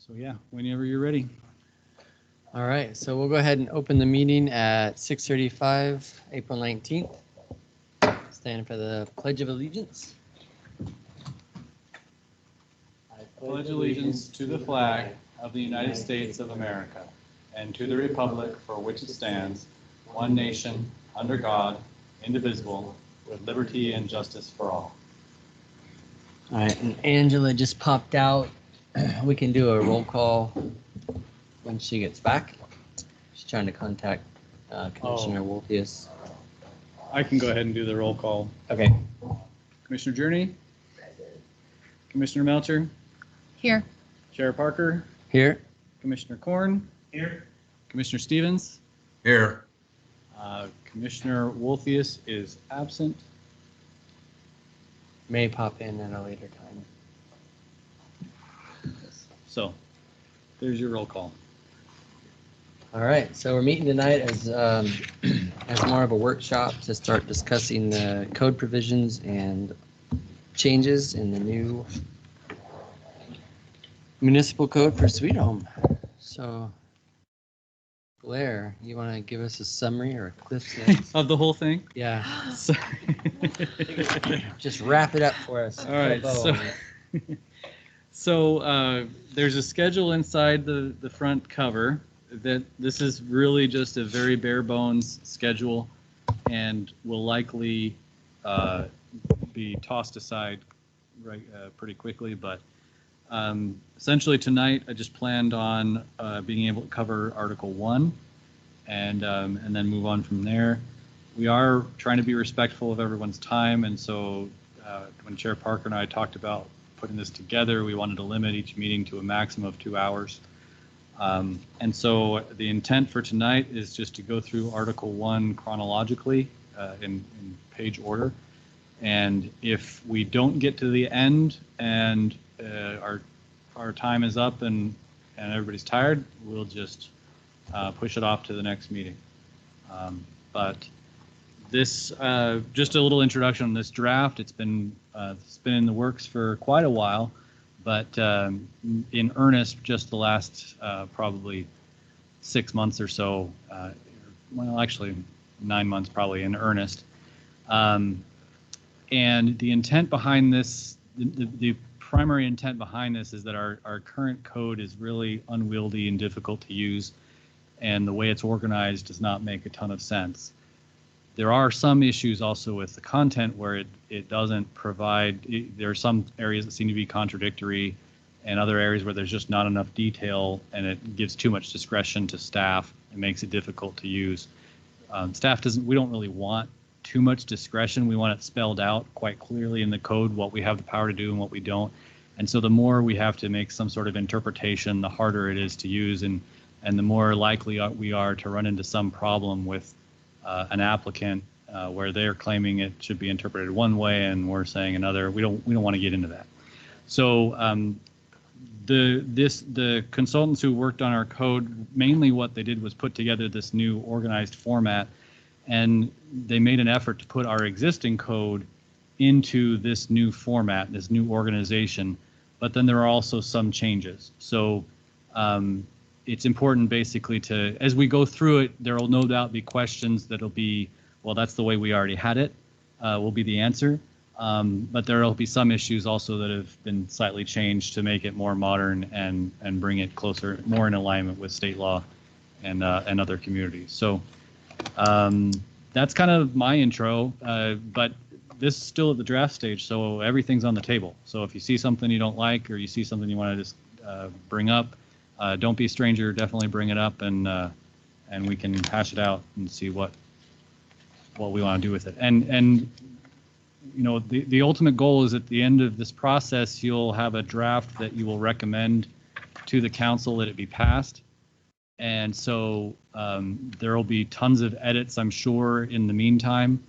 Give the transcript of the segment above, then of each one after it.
So yeah, whenever you're ready. All right, so we'll go ahead and open the meeting at 6:35, April 19th. Stand for the Pledge of Allegiance. I pledge allegiance to the flag of the United States of America and to the republic for which it stands, one nation, under God, indivisible, with liberty and justice for all. All right, and Angela just popped out. We can do a roll call when she gets back. She's trying to contact Commissioner Wolfius. I can go ahead and do the roll call. Okay. Commissioner Journey? Commissioner Melcher? Here. Chair Parker? Here. Commissioner Korn? Here. Commissioner Stevens? Here. Commissioner Wolfius is absent. May pop in at a later time. So there's your roll call. All right, so we're meeting tonight as more of a workshop to start discussing the code provisions and changes in the new municipal code for Sweet Home. So, Blair, you want to give us a summary or a cliff notes? Of the whole thing? Yeah, So just wrap it up for us. all right, so there's a schedule inside the front cover that this is really just a very bare bones schedule and will likely be tossed aside pretty quickly, but essentially tonight I just planned on being able to cover Article 1 and then move on from there. We are trying to be respectful of everyone's time, and so when Chair Parker and I talked about putting this together, we wanted to limit each meeting to a maximum of 2 hours. And so the intent for tonight is just to go through Article 1 chronologically in page order. And if we don't get to the end and our time is up and everybody's tired, we'll just push it off to the next meeting. But this, just a little introduction on this draft. It's been in the works for quite a while, but in earnest, just the last probably 6 months or so. Well, actually 9 months probably in earnest. And the intent behind this, the primary intent behind this is that our current code is really unwieldy and difficult to use, and the way it's organized does not make a ton of sense. There are some issues also with the content where it doesn't provide, there are some areas that seem to be contradictory and other areas where there's just not enough detail and it gives too much discretion to staff and makes it difficult to use. We don't really want too much discretion. We want it spelled out quite clearly in the code what we have the power to do and what we don't. And so the more we have to make some sort of interpretation, the harder it is to use, and the more likely we are to run into some problem with an applicant where they're claiming it should be interpreted one way and we're saying another. We don't want to get into that. So the consultants who worked on our code, mainly what they did was put together this new organized format, and they made an effort to put our existing code into this new format, this new organization, but then there are also some changes. So it's important basically to, as we go through it, there will no doubt be questions that'll be, well, that's the way we already had it, will be the answer. But there will be some issues also that have been slightly changed to make it more modern and bring it closer, more in alignment with state law and other communities. So that's kind of my intro, but this is still at the draft stage, so everything's on the table. So if you see something you don't like or you see something you want to just bring up, don't be a stranger, definitely bring it up, and we can hash it out and see what we want to do with it. And you know, the ultimate goal is at the end of this process, you'll have a draft that you will recommend to the council that it be passed. And so there will be tons of edits, I'm sure, in the meantime.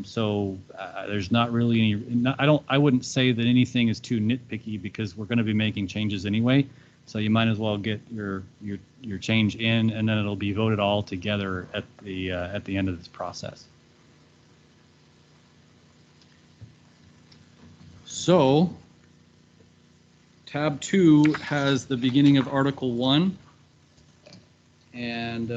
So there's not really any, I wouldn't say that anything is too nitpicky because we're going to be making changes anyway. So you might as well get your change in, and then it'll be voted all together at the end of this process. So tab 2 has the beginning of Article 1. And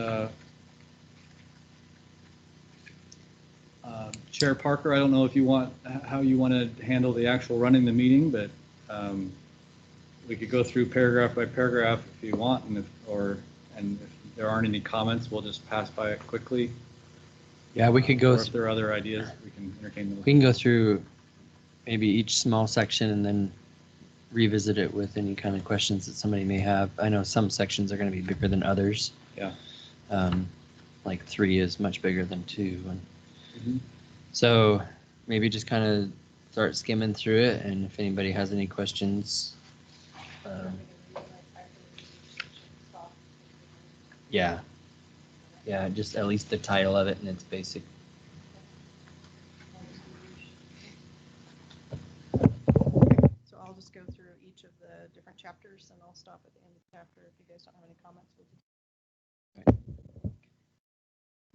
Chair Parker, I don't know if you want, how you want to handle the actual running the meeting, but we could go through paragraph by paragraph if you want, and if there aren't any comments, we'll just pass by it quickly. Yeah, we could go. Or if there are other ideas, we can entertain them. We can go through maybe each small section and then revisit it with any kind of questions that somebody may have. I know some sections are going to be bigger than others. Yeah. Like 3 is much bigger than 2. And Mm-hmm. so maybe just kind of start skimming through it, and if anybody has any questions. Yeah. Yeah, just at least the title of it and its basic. So I'll just go through each of the different chapters, and I'll stop at the end of the chapter if you guys don't have any comments.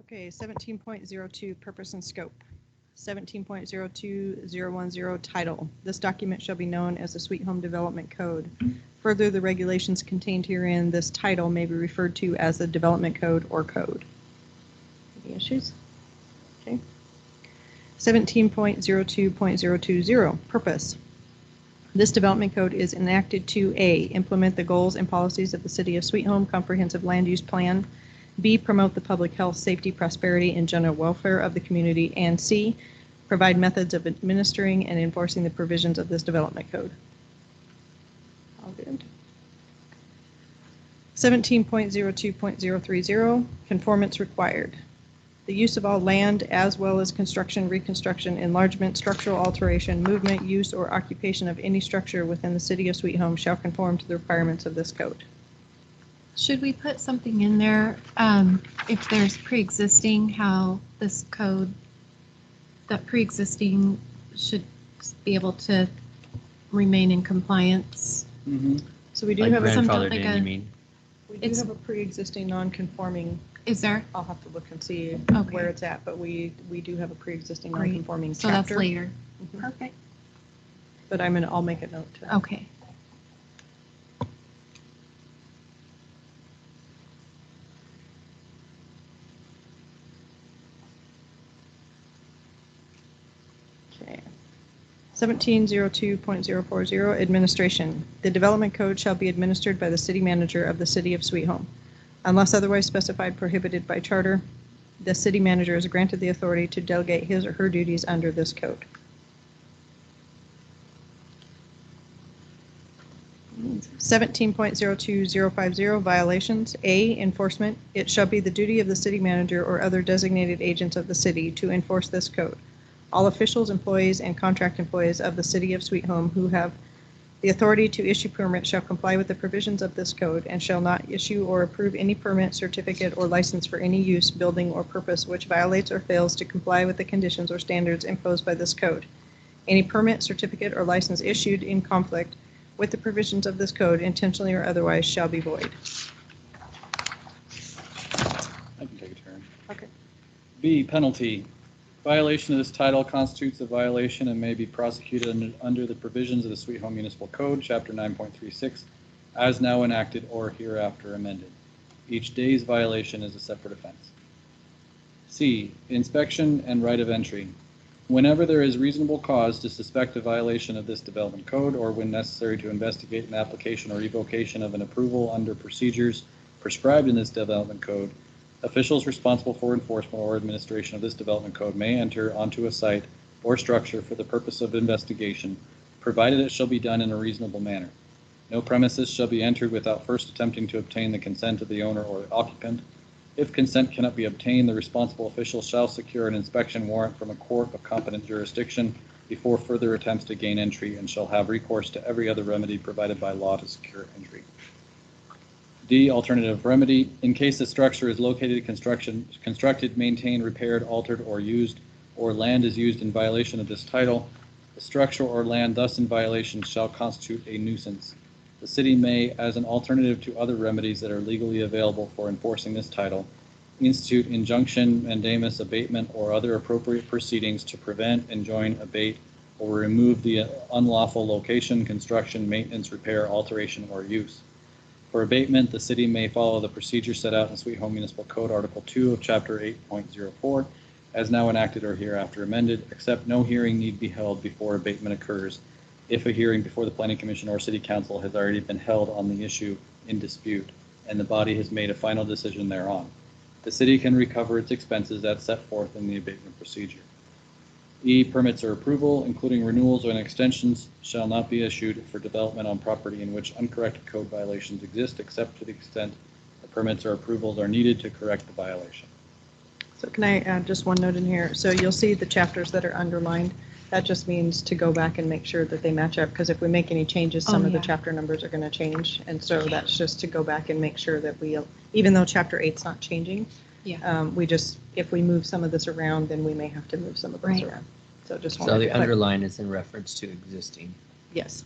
Okay, 17.02 purpose and scope. 17.02010 title. This document shall be known as the Sweet Home Development Code. Further, the regulations contained herein, this title may be referred to as the Development Code or Code. Any issues? Okay. 17.02.020 purpose. This development code is enacted to A, implement the goals and policies of the City of Sweet Home Comprehensive Land Use Plan, B, promote the public health, safety, prosperity, and general welfare of the community, and C, provide methods of administering and enforcing the provisions of this development code. All good. 17.02.030 conformance required. The use of all land as well as construction, reconstruction, enlargement, structural alteration, movement, use, or occupation of any structure within the City of Sweet Home shall conform to the requirements of this code. Should we put something in there if there's pre-existing, how this code, that pre-existing should be able to remain in compliance? Mm-hmm. So we do Like have a, grandfathered like in, a- you mean? we do have a pre-existing non-conforming. Is there? I'll have to look and see Okay. where it's at, but we do have a pre-existing Great. non-conforming So chapter. that's later. Mhm. Perfect. But I'll make a note to. Okay. Okay. 17.02.040 administration. The development code shall be administered by the city manager of the City of Sweet Home. Unless otherwise specified prohibited by charter, the city manager is granted the authority to delegate his or her duties under this code. Mm. 17.02050 violations. A, enforcement. It shall be the duty of the city manager or other designated agents of the city to enforce this code. All officials, employees, and contract employees of the City of Sweet Home who have the authority to issue permits shall comply with the provisions of this code and shall not issue or approve any permit, certificate, or license for any use, building, or purpose which violates or fails to comply with the conditions or standards imposed by this code. Any permit, certificate, or license issued in conflict with the provisions of this code, intentionally or otherwise, shall be void. I can take a turn. Okay. B, penalty. Violation of this title constitutes a violation and may be prosecuted under the provisions of the Sweet Home Municipal Code, Chapter 9.36, as now enacted or hereafter amended. Each day's violation is a separate offense. C, inspection and right of entry. Whenever there is reasonable cause to suspect a violation of this development code, or when necessary to investigate an application or revocation of an approval under procedures prescribed in this development code, officials responsible for enforcement or administration of this development code may enter onto a site or structure for the purpose of investigation, provided it shall be done in a reasonable manner. No premises shall be entered without first attempting to obtain the consent of the owner or occupant. If consent cannot be obtained, the responsible official shall secure an inspection warrant from a court of competent jurisdiction before further attempts to gain entry, and shall have recourse to every other remedy provided by law to secure entry. D, alternative remedy. In case the structure is located, constructed, maintained, repaired, altered, or used, or land is used in violation of this title, the structure or land thus in violation shall constitute a nuisance. The city may, as an alternative to other remedies that are legally available for enforcing this title, institute injunction, mandamus, abatement, or other appropriate proceedings to prevent, enjoin, abate, or remove the unlawful location, construction, maintenance, repair, alteration, or use. For abatement, the city may follow the procedure set out in Sweet Home Municipal Code Article 2 of Chapter 8.04, as now enacted or hereafter amended, except no hearing need be held before abatement occurs if a hearing before the Planning Commission or City Council has already been held on the issue in dispute, and the body has made a final decision thereon. The city can recover its expenses as set forth in the abatement procedure. E, permits or approval, including renewals and extensions, shall not be issued for development on property in which uncorrected code violations exist, except to the extent the permits or approvals are needed to correct the violation. So can I add just one note in here? So you'll see the chapters that are underlined. That just means to go back and make sure that they match up, because if we make any changes, some of the yeah. chapter numbers are going to change. And so that's just to go back and make sure that we, even though chapter 8's not changing, Yeah. we just, if we move some of this around, then we may have to move some of those Right. around. So just So wanted the to clarify. underline is in reference to existing. Yes.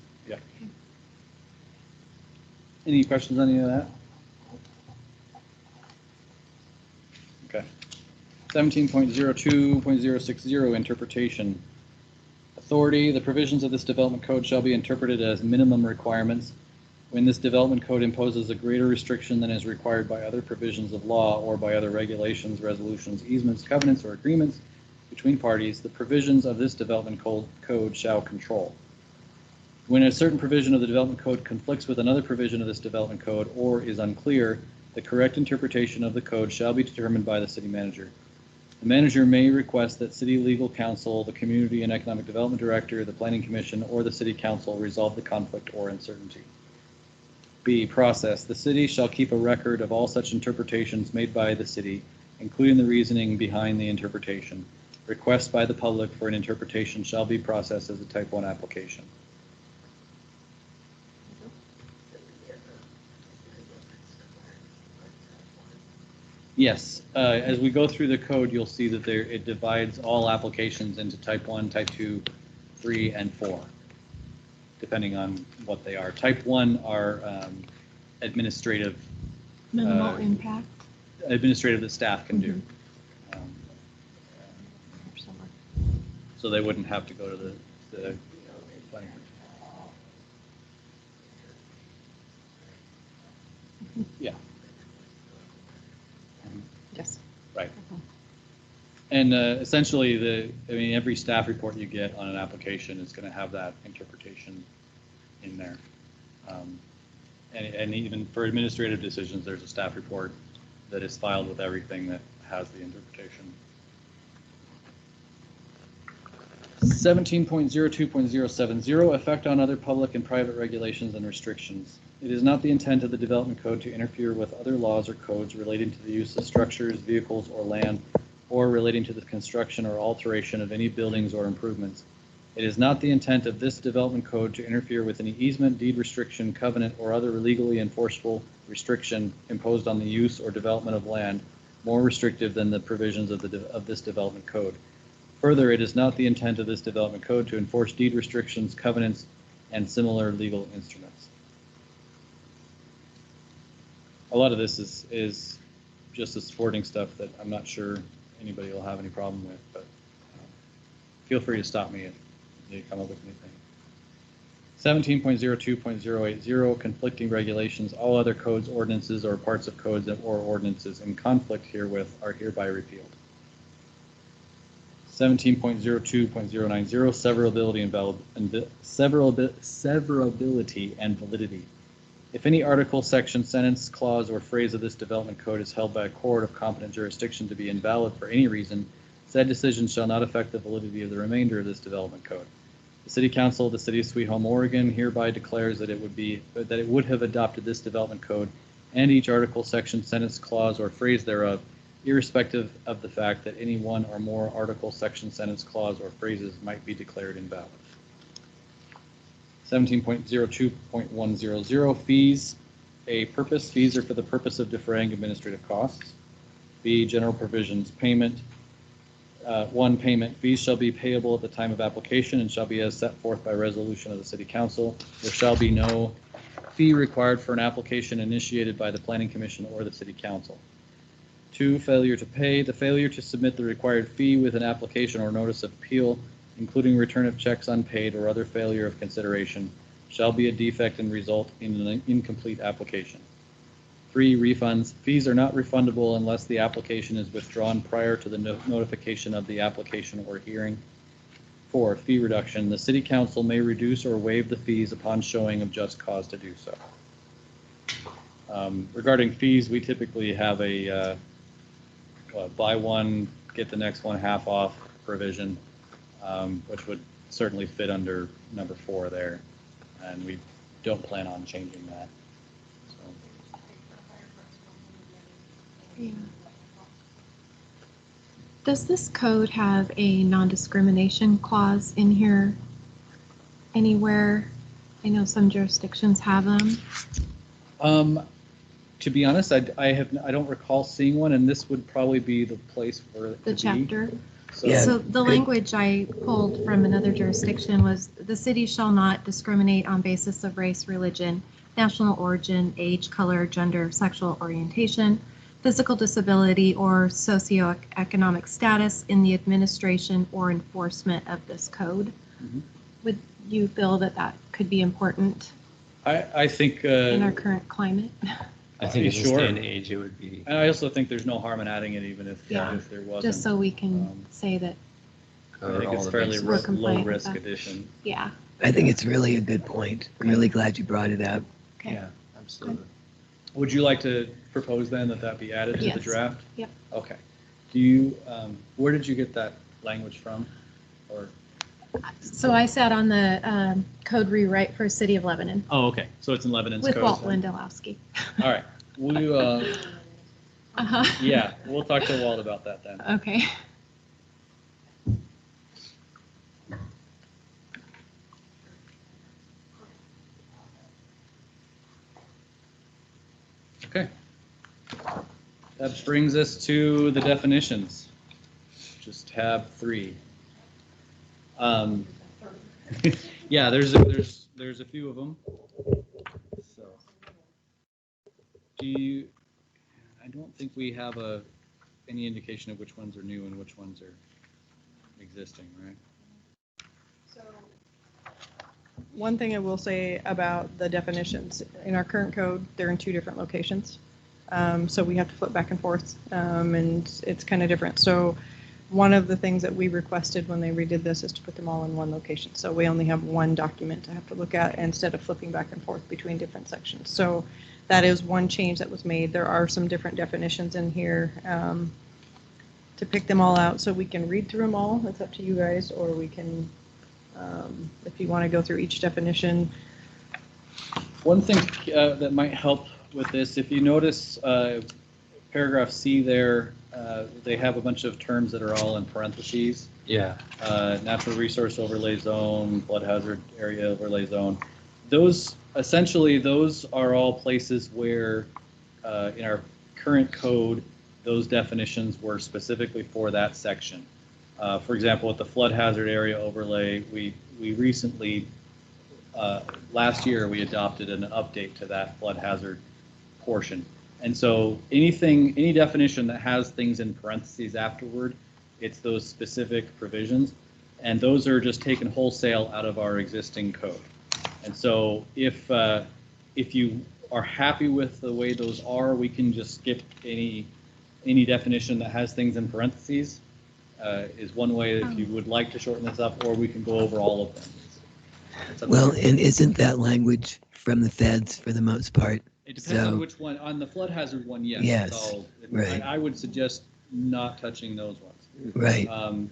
Any questions on any of that? Okay. 17.02.060, interpretation. Authority, the provisions of this development code shall be interpreted as minimum requirements. When this development code imposes a greater restriction than is required by other provisions of law or by other regulations, resolutions, easements, covenants, or agreements between parties, the provisions of this development code shall control. When a certain provision of the development code conflicts with another provision of this development code or is unclear, the correct interpretation of the code shall be determined by the city manager. The manager may request that city legal counsel, the community and economic development director, the planning commission, or the city council resolve the conflict or uncertainty. B, process. The city shall keep a record of all such interpretations made by the city, including the reasoning behind the interpretation. Requests by the public for an interpretation shall be processed as a Type 1 application. Yes, as we go through the code, you'll see that it divides all applications into Type 1, Type 2, 3, and 4, depending on what they are. Type 1 are administrative Minimal impact. that staff can do. So they wouldn't have to go to the planning. Yeah. Yes. Right. And essentially, every staff report you get on an application is going to have that interpretation in there. And even for administrative decisions, there's a staff report that is filed with everything that has the interpretation. 17.02.070, effect on other public and private regulations and restrictions. It is not the intent of the development code to interfere with other laws or codes relating to the use of structures, vehicles, or land, or relating to the construction or alteration of any buildings or improvements. It is not the intent of this development code to interfere with any easement, deed restriction, covenant, or other legally enforceable restriction imposed on the use or development of land more restrictive than the provisions of this development code. Further, it is not the intent of this development code to enforce deed restrictions, covenants, and similar legal instruments. A lot of this is just the supporting stuff that I'm not sure anybody will have any problem with, but feel free to stop me if you come up with anything. 17.02.080, conflicting regulations. All other codes, ordinances, or parts of codes or ordinances in conflict herewith are hereby repealed. 17.02.090, severability and validity. If any article, section, sentence, clause, or phrase of this development code is held by a court of competent jurisdiction to be invalid for any reason, said decision shall not affect the validity of the remainder of this development code. The City Council of the City of Sweet Home, Oregon hereby declares that it would have adopted this development code and each article, section, sentence, clause, or phrase thereof, irrespective of the fact that any one or more article, section, sentence, clause, or phrases might be declared invalid. 17.02.100, fees. A, purpose. Fees are for the purpose of defraying administrative costs. B, general provisions. Payment. 1, payment. Fees shall be payable at the time of application and shall be as set forth by resolution of the City Council. There shall be no fee required for an application initiated by the Planning Commission or the City Council. 2, failure to pay. The failure to submit the required fee with an application or notice of appeal including return of checks unpaid or other failure of consideration, shall be a defect and result in an incomplete application. 3, refunds. Fees are not refundable unless the application is withdrawn prior to the notification of the application or hearing. 4, fee reduction. The city council may reduce or waive the fees upon showing of just cause to do so. Regarding fees, we typically have a buy one, get the next one half off provision, which would certainly fit under number 4 there. And we don't plan on changing that. So. Yeah. Does this code have a non-discrimination clause in here anywhere? I know some jurisdictions have them. To be honest, I don't recall seeing one, and this would probably be the place where it The could chapter. be. So, Yeah. So the language I pulled from another jurisdiction was, the city shall not discriminate on basis of race, religion, national origin, age, color, gender, sexual orientation, physical disability, or socioeconomic status in the administration or enforcement of this code. Mhm. Would you feel that that could be important I think. in our current climate? I think in this Sure. day and age, it would be. And I also think there's no harm in adding it, even if there wasn't. Just so we can Um, say that, I think it's fairly We're compliant with low-risk that. addition. yeah. I think it's really a good point. I'm really glad you brought it up. Okay. Yeah, absolutely. Would you like to propose then that be added to the Yes. draft? Yep. Okay. Do you, where did you get that language from? Or, So I sat on the code rewrite for City of Lebanon oh, okay, so it's in Lebanon's with code. Walt then? Lindowski. All right, Uh-huh. yeah, we'll talk to Walt about that then. Okay. Okay. That brings us to the definitions. Just tab 3. Yeah, there's a few of them. So, I don't think we have any indication of which ones are new and which ones are existing, right? So, one thing I will say about the definitions, in our current code, they're in 2 different locations. So we have to flip back and forth, and it's kind of different. So one of the things that we requested when they redid this is to put them all in one location. So we only have one document to have to look at instead of flipping back and forth between different sections. So that is one change that was made. There are some different definitions in here. To pick them all out so we can read through them all, it's up to you guys, or we can, if you want to go through each definition. One thing that might help with this, if you notice paragraph C there, they have a bunch of terms that are all in parentheses. Yeah. Natural resource overlay zone, flood hazard area overlay zone. Those are all places where in our current code, those definitions were specifically for that section. For example, with the flood hazard area overlay, we recently, last year, we adopted an update to that flood hazard portion. And so any definition that has things in parentheses afterward, it's those specific provisions. And those are just taken wholesale out of our existing code. And so if you are happy with the way those are, we can just skip any definition that has things in parentheses. Is one way if you would like to shorten this up, or we can go over all of them. It's up to Well, you. and isn't that language from the feds for the most part? It depends on so- which one. On the flood hazard one, yes. Yes, it's all, right. I would suggest not touching those ones. Right.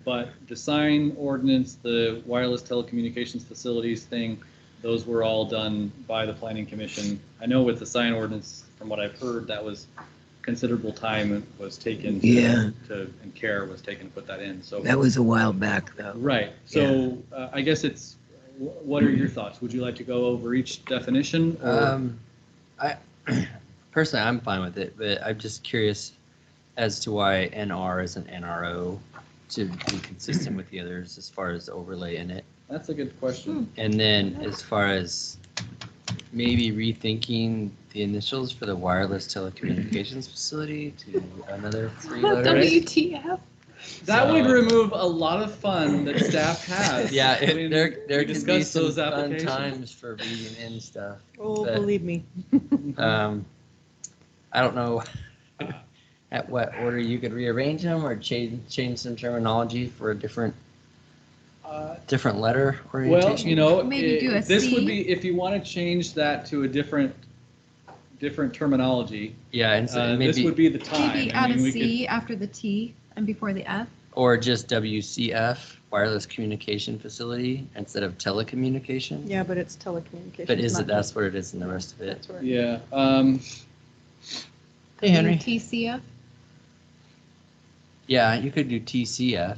But the sign ordinance, the wireless telecommunications facilities thing, those were all done by the Planning Commission. I know with the sign ordinance, from what I've heard, that was considerable time was taken Yeah. and care was taken to put that in. So That was a while back, though. right. So I guess it's, what are your thoughts? Would you like to go over each definition? Or? I personally, I'm fine with it, but I'm just curious as to why NR isn't NRO to be consistent with the others as far as the overlay in it. That's a good question. And then as far as maybe rethinking the initials for the wireless telecommunications facility to another 3 letters. WTF? That So- would remove a lot of fun that staff has. Yeah, when there we could be discuss some those fun applications. times for reading in stuff. Oh, But- believe me. I don't know at what order you could rearrange them or change some terminology for a different letter Well, orientation. you know, Maybe do a this would C. be, if you want to change that to a different terminology, Yeah, and so this maybe would be the time. Maybe I add mean, a we C after the T and before the F. or just WCF, wireless communication facility, instead of telecommunication. Yeah, but it's telecommunications. But is not it that's what it is in the rest of it? That's where. Yeah. Hey Henry. TCF. Yeah, you could do TCF.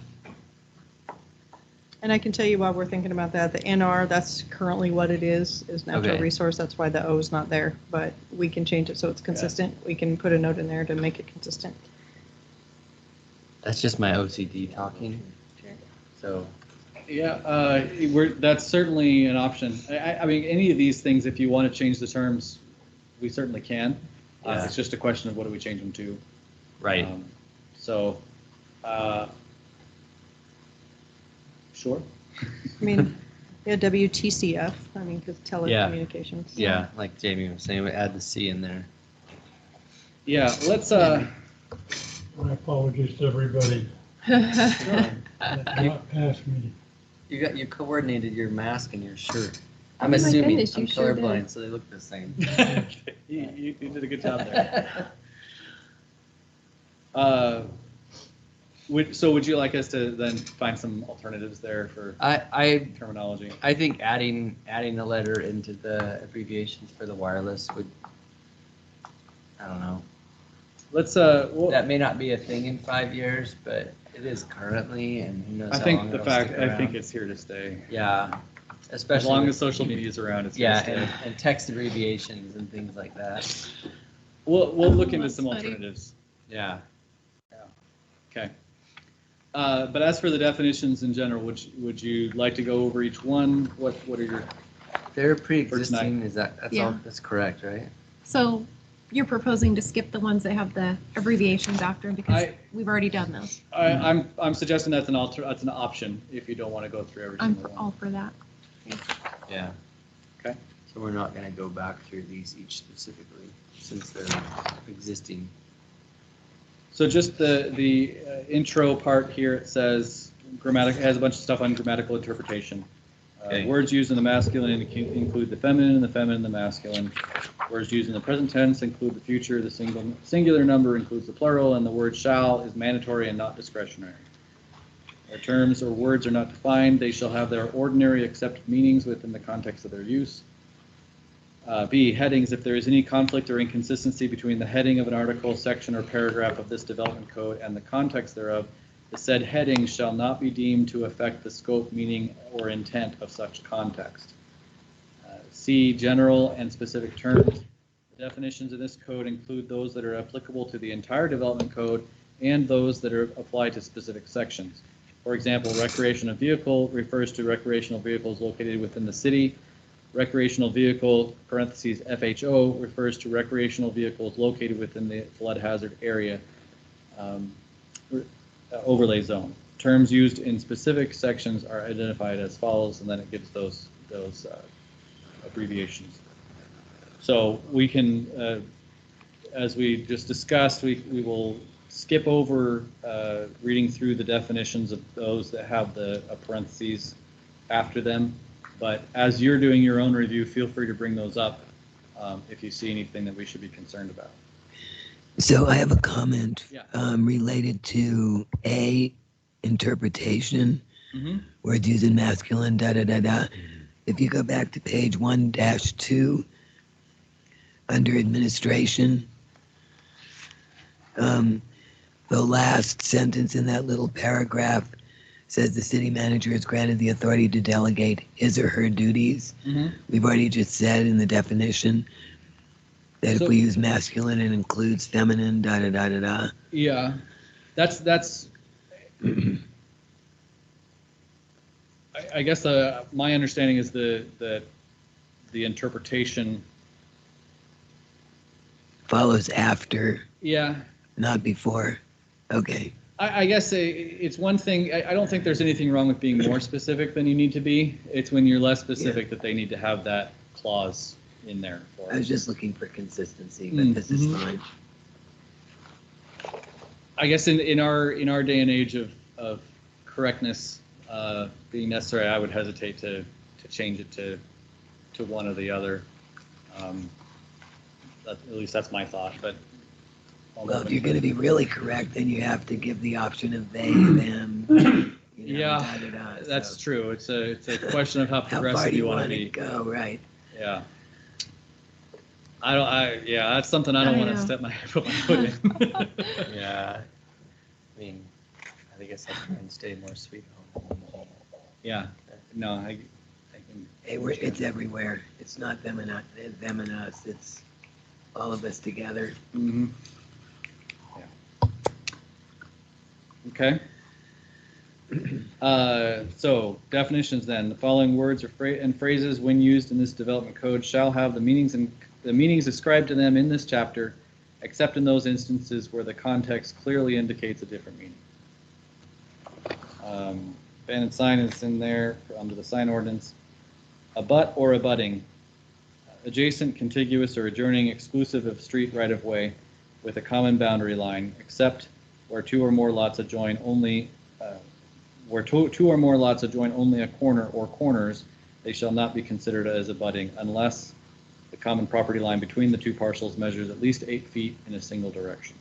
And I can tell you while we're thinking about that, the NR, that's currently what it is natural Okay. resource. That's why the O is not there. But we can change it so it's consistent. We can put a note in there to make it consistent. That's just my OCD talking. So Yeah, that's certainly an option. I mean, any of these things, if you want to change the terms, we certainly can. Yeah. It's just a question of what do we change them to. right. So, sure. I mean, yeah, WTCF, I mean, because telecommunications. Yeah, like Jamie was saying, we add the C in there. Yeah, let's, My apologies to everybody that got past me. You coordinated your mask and your shirt. Oh I'm my assuming goodness, I'm you sure did. colorblind, so they look the same. you did a good job there. Would you like us to then find some alternatives there for I terminology? I think adding the letter into the abbreviations for the wireless would, I don't know. Let's, That may not be a thing in 5 years, but it is currently, and who knows I how think long the it'll fact, stick I think around. it's here to stay. Yeah, As especially long with- as social media is around, it's here to Yeah, stay. and text abbreviations and things like that. We'll look into That's some funny. alternatives. Yeah. Okay. But as for the definitions in general, would you like to go over each one? What are your, They're pre-existing, that's Yeah. all, that's correct, right? So you're proposing to skip the ones that have the abbreviations after because we've already done those. I'm suggesting that's that's an option if you don't want to go through every I'm single all one. for that. Yeah. Okay. So we're not gonna go back through these each specifically, since they're existing. So just the intro part here, it says it has a bunch of stuff on grammatical interpretation. Okay. Words used in the masculine include the feminine, the masculine. Words used in the present tense include the future, the singular number includes the plural, and the word shall is mandatory and not discretionary. Where terms or words are not defined, they shall have their ordinary accepted meanings within the context of their use. B, headings. If there is any conflict or inconsistency between the heading of an article, section, or paragraph of this development code and the context thereof, the said heading shall not be deemed to affect the scope, meaning, or intent of such context. C, general and specific terms. The definitions in this code include those that are applicable to the entire development code and those that are applied to specific sections. For example, recreational vehicle refers to recreational vehicles located within the city. Recreational vehicle, parentheses, FHO, refers to recreational vehicles located within the flood hazard area overlay zone. Terms used in specific sections are identified as follows, and then it gives those abbreviations. So we can, as we just discussed, we will skip over reading through the definitions of those that have the parentheses after them. But as you're doing your own review, feel free to bring those up if you see anything that we should be concerned about. So I have a comment Yeah. related to A, interpretation, words used in masculine, da-da-da-da. If you go back to page 1-2, under administration, the last sentence in that little paragraph says the city manager is granted the authority to delegate his or her duties. We've already just said in the definition that So- if we use masculine, it includes feminine, da-da-da-da-da. Yeah, that's. I guess my understanding is that the interpretation. Follows after, Yeah, not before. Okay. I guess it's one thing, I don't think there's anything wrong with being more specific than you need to be. It's when you're less specific that they need to have that clause in there for I was us. just looking for consistency, but this is Mhm. fine. I guess in our day and age of correctness being necessary, I would hesitate to change it to one or the other. At least that's my thought, but. Well, if you're going to be really correct, then you have to give the option of they, them, you know, Yeah, da-da-da. that's So true. It's a question of how how far progressive do you you want to want to be. go, right? Yeah. Yeah, that's something I don't I want to know. put my foot in. Yeah. I mean, I think it's like and stay more sweet home. Yeah, no, I can. Hey, it's everywhere. It's not them and us. It's all of us together. Mhm. Yeah. Okay. So definitions then. The following words or and phrases, when used in this development code, shall have the meanings ascribed to them in this chapter, except in those instances where the context clearly indicates a different meaning. Abandoned sign is in there under the sign ordinance. Abut or abutting. Adjacent, contiguous, or adjoining, exclusive of street right-of-way with a common boundary line, except where two or more lots adjoin only a corner or corners, they shall not be considered as abutting unless the common property line between the two parcels measures at least 8 feet in a single direction.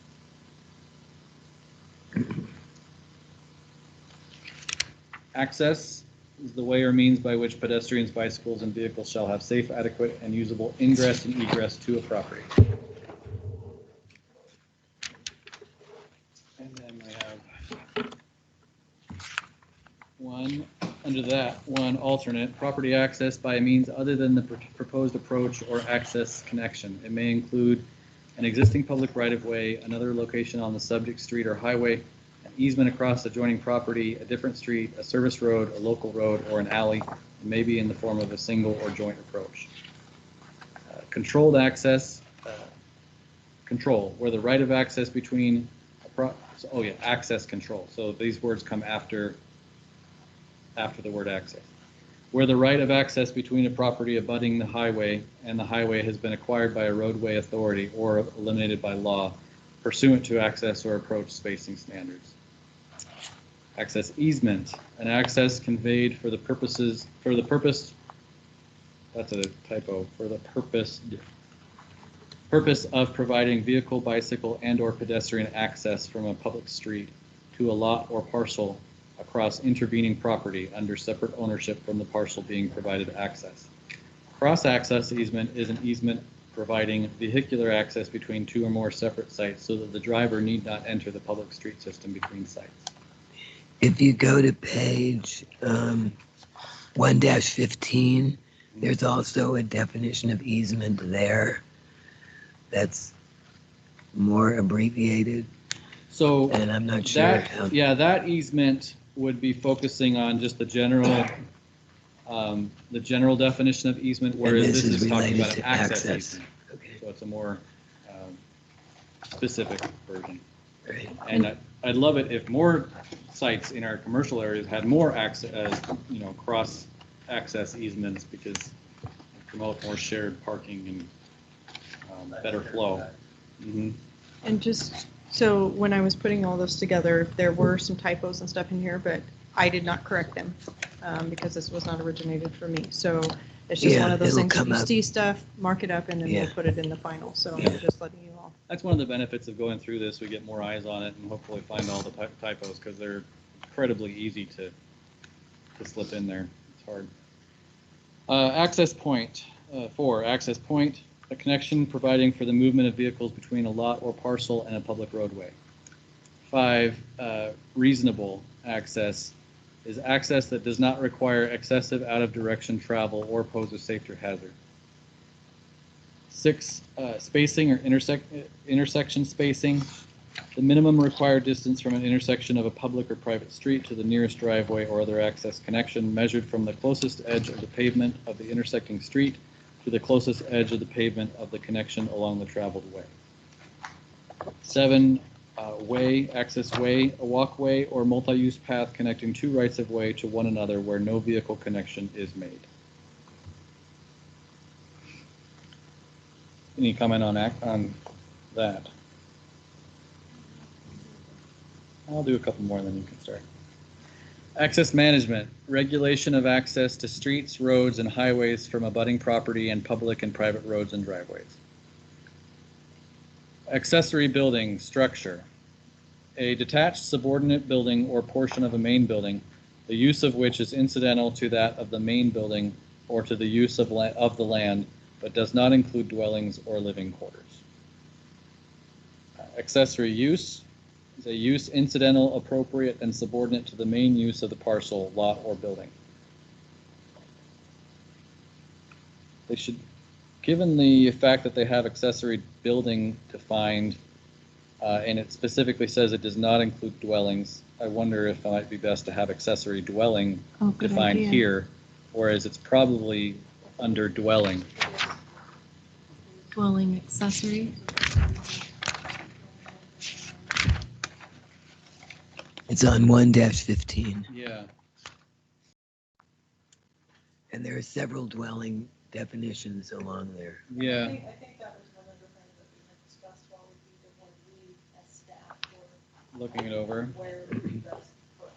Access is the way or means by which pedestrians, bicycles, and vehicles shall have safe, adequate, and usable ingress and egress to a property. And then we have one alternate, property access by means other than the proposed approach or access connection. It may include an existing public right-of-way, another location on the subject street or highway, an easement across adjoining property, a different street, a service road, a local road, or an alley. It may be in the form of a single or joint approach. Controlled access, control, where the right of access between, access control. So these words come after the word access. Where the right of access between a property abutting the highway and the highway has been acquired by a roadway authority or eliminated by law pursuant to access or approach spacing standards. Access easement, an access conveyed for the purpose, that's a typo, for the purpose of providing vehicle, bicycle, and or pedestrian access from a public street to a lot or parcel across intervening property under separate ownership from the parcel being provided access. Cross-access easement is an easement providing vehicular access between two or more separate sites so that the driver need not enter the public street system between sites. If you go to page 1-15, there's also a definition of easement there that's more abbreviated, So and I'm not sure how. that easement would be focusing on just the general definition of easement, whereas this this is is talking related about an to access access. easement. Okay, So it's a more specific version. right. And I'd love it if more sites in our commercial areas had more access, cross access easements, because it promote more shared parking and better flow. Mhm. And just, so when I was putting all this together, there were some typos and stuff in here, but I did not correct them because this was not originated for me. So it's just one Yeah, of those it'll things, if come you up. see stuff, mark it up, and then Yeah. we'll put it in the final. So Yeah. I'm just letting you all. That's one of the benefits of going through this. We get more eyes on it and hopefully find all the typos, because they're incredibly easy to slip in there. It's hard. Access point, 4, access point, a connection providing for the movement of vehicles between a lot or parcel and a public roadway. 5, reasonable access is access that does not require excessive out-of-direction travel or pose a safety hazard. 6, spacing or intersection spacing. The minimum required distance from an intersection of a public or private street to the nearest driveway or other access connection measured from the closest edge of the pavement of the intersecting street to the closest edge of the pavement of the connection along the traveled way. 7, way, access way, a walkway, or multi-use path connecting two rights-of-way to one another where no vehicle connection is made. Any comment on that? I'll do a couple more and then you can start. Access management, regulation of access to streets, roads, and highways from abutting property and public and private roads and driveways. Accessory building structure, a detached subordinate building or portion of a main building, the use of which is incidental to that of the main building or to the use of the land, but does not include dwellings or living quarters. Accessory use is a use incidental, appropriate, and subordinate to the main use of the parcel, lot, or building. They should, given the fact that they have accessory building defined, and it specifically says it does not include dwellings, I wonder if it might be best to have accessory dwelling Good defined idea. here, whereas it's probably under dwelling. Dwelling accessory. It's on 1-15, Yeah. and there are several dwelling definitions along there. Yeah. I think that was one of the things that we had discussed while we as staff were Looking it over. where we best put.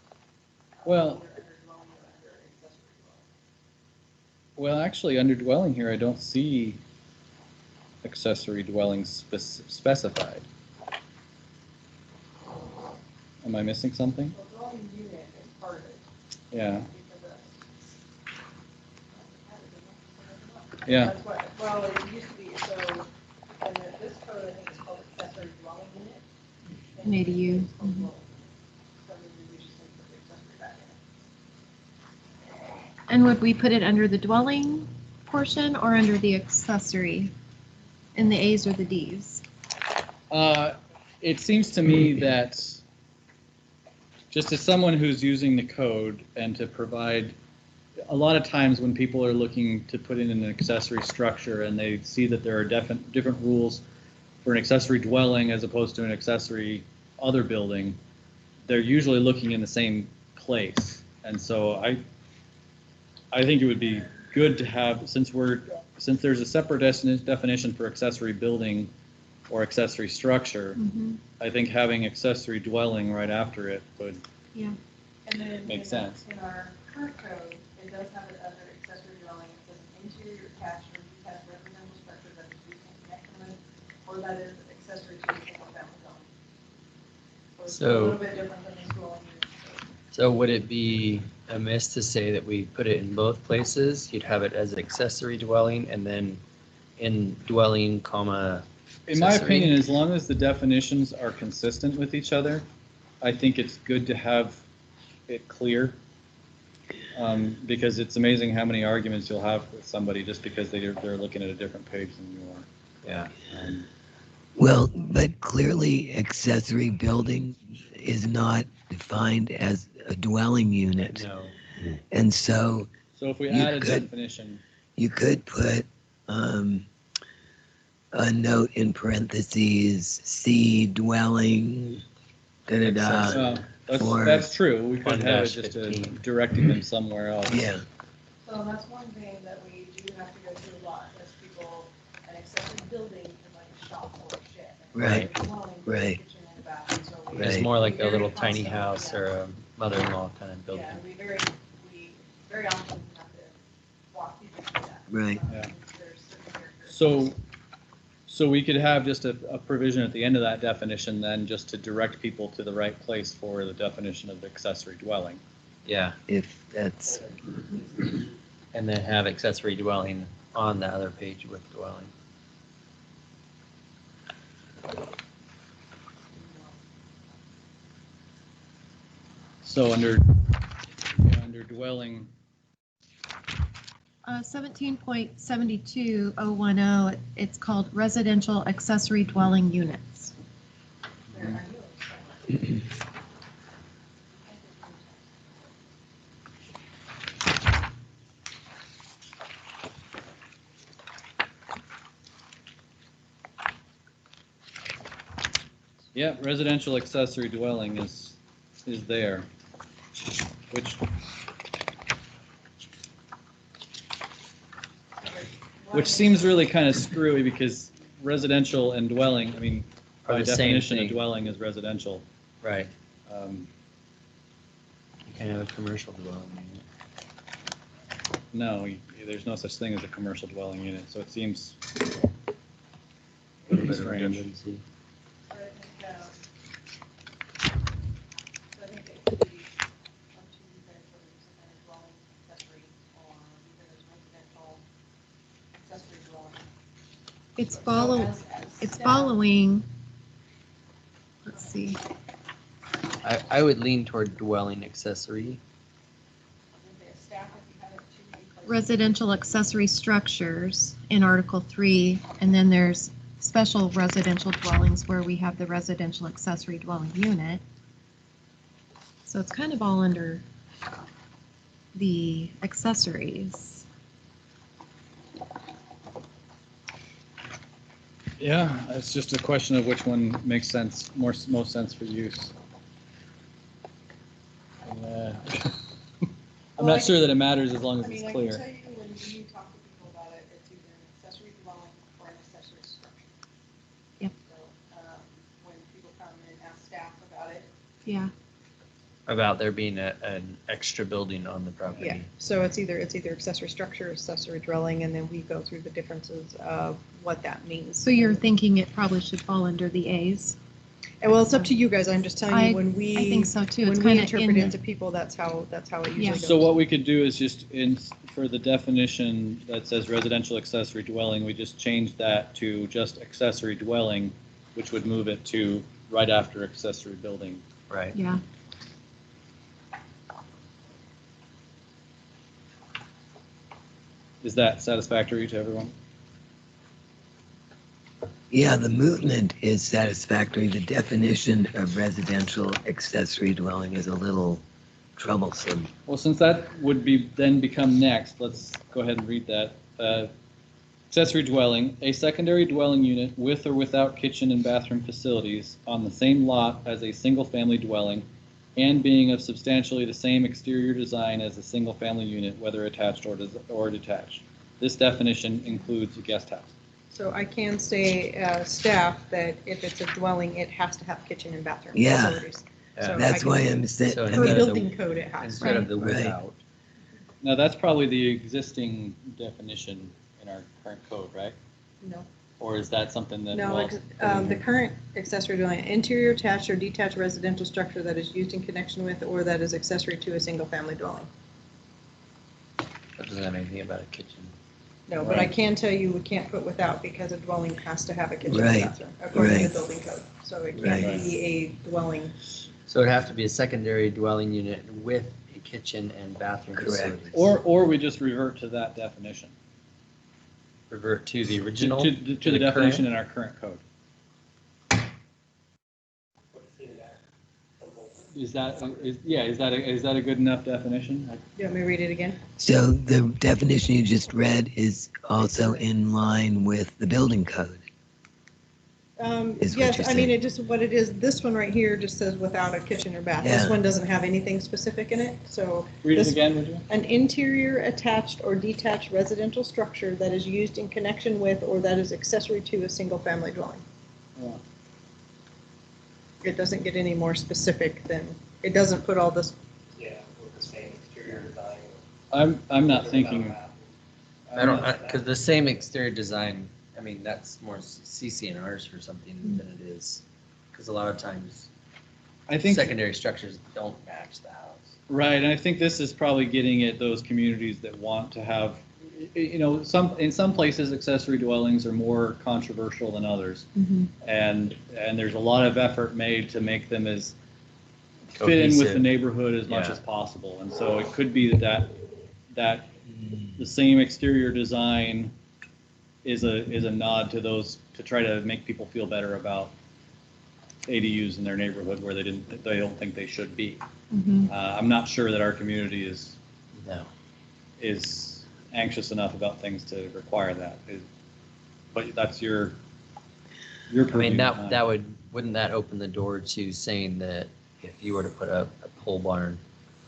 Well- either under dwelling or under accessory dwelling. Well, actually, under dwelling here, I don't see accessory dwellings specified. Am I missing something? Well, dwelling unit is part of it. Yeah. Because Yeah. that's what, well, it used to be, so, and this code, I think it's called accessory dwelling unit. An ADU. It's called dwelling. So we just need to put the accessory back in. And would we put it under the dwelling portion or under the accessory? In the A's or the D's? It seems to me that just as someone who's using the code and to provide, a lot of times when people are looking to put in an accessory structure and they see that there are different rules for an accessory dwelling as opposed to an accessory other building, they're usually looking in the same place. And so I think it would be good to have, since there's a separate definition for accessory building or accessory structure, I think having accessory dwelling right after it would Yeah. And then make sense. in our current code, it does have it under accessory dwelling. It says an interior attached or detached residential structure that is used in connection with or that is accessory to a single family dwelling. So it's a So- little bit different than this dwelling unit. So would it be amiss to say that we put it in both places? You'd have it as an accessory dwelling and then in dwelling, comma, In my accessory? opinion, as long as the definitions are consistent with each other, I think it's good to have it clear. Because it's amazing how many arguments you'll have with somebody just because they're looking at a different page than you are. Yeah. Well, but clearly accessory building is not defined as a dwelling unit. No. And so So if we You add a could- definition, you could put a note in parentheses, C dwelling, da-da-da. well, that's true. We could have it just 1-15. directing them somewhere else. Yeah, So that's one thing that we do have to go through a lot, is people, an accessory building is like a shop or a shed. Right, Dwelling, right. kitchen and a bathroom, so we- Right. It's more like a we little very tiny constantly- house or a mother-in-law kind of building. Yeah, we very often have to walk people through that. Right. Yeah. There's certain characteristics. So we could have just a provision at the end of that definition then just to direct people to the right place for the definition of accessory dwelling. Yeah, if that's, and then have accessory dwelling on the other page with dwelling. So under dwelling, 17.72010, it's called residential accessory dwelling units. There are no- Yeah, residential accessory dwelling is there, which seems really kind of screwy because residential and dwelling, I mean, Are by the same definition, a thing. dwelling is residential. Right. Um, You can have a commercial dwelling unit. No, there's no such thing as a commercial dwelling unit, so it seems pretty Bit of strange. redundancy. It's following, let's see, I would lean toward dwelling accessory. residential accessory structures in Article 3, and then there's special residential dwellings where we have the residential accessory dwelling unit. So it's kind of all under the accessories. Yeah, it's just a question of which one makes sense, most sense for use. And, I'm Well, not sure that it matters as long as I mean, it's I can clear. tell you when you talk to people about it, it's either an accessory dwelling or an accessory structure. Yep. So, when people come and ask staff about it, Yeah, About there being an extra building on the property. yeah, so it's either accessory structure, accessory dwelling, and then we go through the differences of what that means. so you're thinking it probably should fall under the A's? And well, it's up to you guys, I'm just telling you, when we. I think so too. It's When we kind of interpret in it to the, people, that's how it usually Yeah. goes. So what we could do is just for the definition that says residential accessory dwelling, we just change that to just accessory dwelling, which would move it to right after accessory building. Right. yeah. Is that satisfactory to everyone? Yeah, the movement is satisfactory. The definition of residential accessory dwelling is a little troublesome. Well, since that would then become next, let's go ahead and read that. Accessory dwelling, a secondary dwelling unit with or without kitchen and bathroom facilities on the same lot as a single-family dwelling and being of substantially the same exterior design as a single-family unit, whether attached or detached. This definition includes a guest house. So I can say, staff, that if it's a dwelling, it has to have kitchen and bathroom Yeah. facilities. Yeah. So That's I why can- I'm saying, So I Per mean, instead of building code, it has. Instead of the Right. without. Now, that's probably the existing definition in our current code, right? No. Or is that something that? No, well, the current accessory dwelling, interior attached or detached residential structure that is used in connection with or that is accessory to a single-family dwelling. That doesn't have anything about a kitchen. No, but I Right. can tell you we can't put without because a dwelling has to have a kitchen and Right, bathroom, according to right. the building code. So it Right. can't be a dwelling. So it'd have to be a secondary dwelling unit with a kitchen and bathroom Correct. facilities. Or we just revert to that definition. Revert to the original. To the definition current. in our current code. Is that a good enough definition? You want me to read it again? so the definition you just read is also in line with the building code. Is what Yes, you're I mean, saying. it just, what it is, this one right here just says without a kitchen or bath. This Yeah. one doesn't have anything specific in it, so. Read it this- again, would you? An interior attached or detached residential structure that is used in connection with or that is accessory to a single-family dwelling. Yeah. It doesn't get any more specific than, it doesn't put all this, Yeah, with the same exterior design. I'm not thinking. I don't, because the same exterior design, I mean, that's more CCNRs for something than it is. Because a lot of times, I think, secondary structures don't match the house. right, and I think this is probably getting at those communities that want to have, in some places accessory dwellings are more controversial than others. And there's a lot of effort made to make them as fit in with the Cohesive. neighborhood as much Yeah. as possible. And so it could be that the same exterior design is a nod to those, to try to make people feel better about ADUs in their neighborhood where they don't think they should be. I'm not sure that our community is No. anxious enough about things to require that. But that's your your I purview. mean, wouldn't that open the door to saying that if you were to put up a pole barn,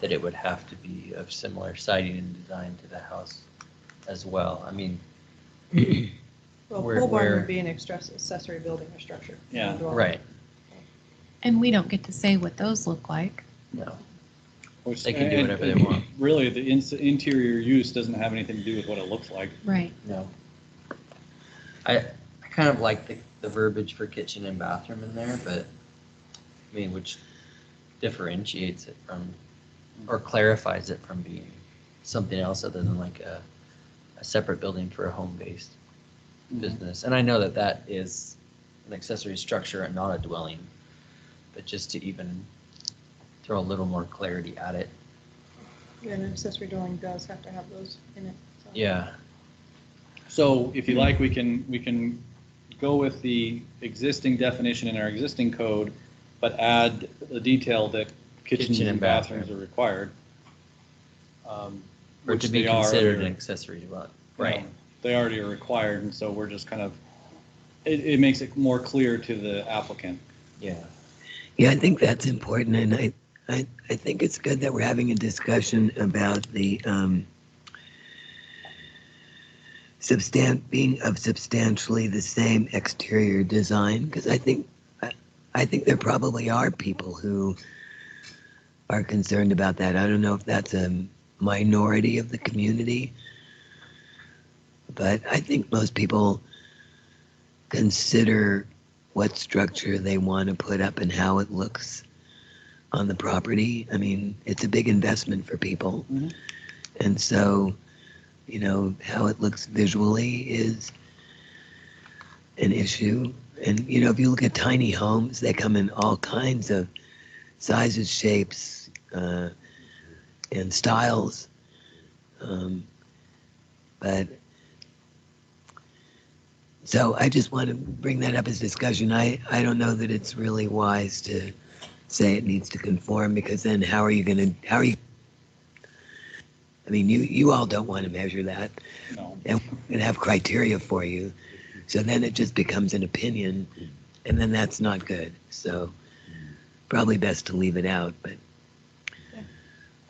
that it would have to be of similar siding and design to the house as well? I mean, Well, Where- pole barn where- would be an accessory building or structure. Yeah. Dwelling. right, And we don't get to say what those look like. no. Which- They can do and- whatever they want. Really, the interior use doesn't have anything to do with what it looks like. Right. No. I kind of like the verbiage for kitchen and bathroom in there, but, I mean, which differentiates it from, or clarifies it from being something else other than like a separate building for a home-based business. And I know that that is an accessory structure and not a dwelling, but just to even throw a little more clarity at it. Yeah, an accessory dwelling does have to have those in it. So. Yeah. So if you like, we can go with the existing definition in our existing code, but add the detail that kitchens Kitchen and and bathrooms bathroom. are required. Or Which to be they are considered under- an accessory dwelling. you know, Right. They already are required, and so we're just kind of, it makes it more clear to the applicant. Yeah. Yeah, I think that's important, and I think it's good that we're having a discussion about the being of substantially the same exterior design, because I think there probably are people who are concerned about that. I don't know if that's a minority of the community, but I think most people consider what structure they want to put up and how it looks on the property. I mean, it's a big investment for people. Mhm. And so, how it looks visually is an issue. And, if you look at tiny homes, they come in all kinds of sizes, shapes, and styles. But so I just want to bring that up as discussion. I don't know that it's really wise to say it needs to conform, because then how are you, I mean, you all don't want to measure that No. and have criteria for you. So then it just becomes an opinion, and then that's not good. So probably best to leave it out, but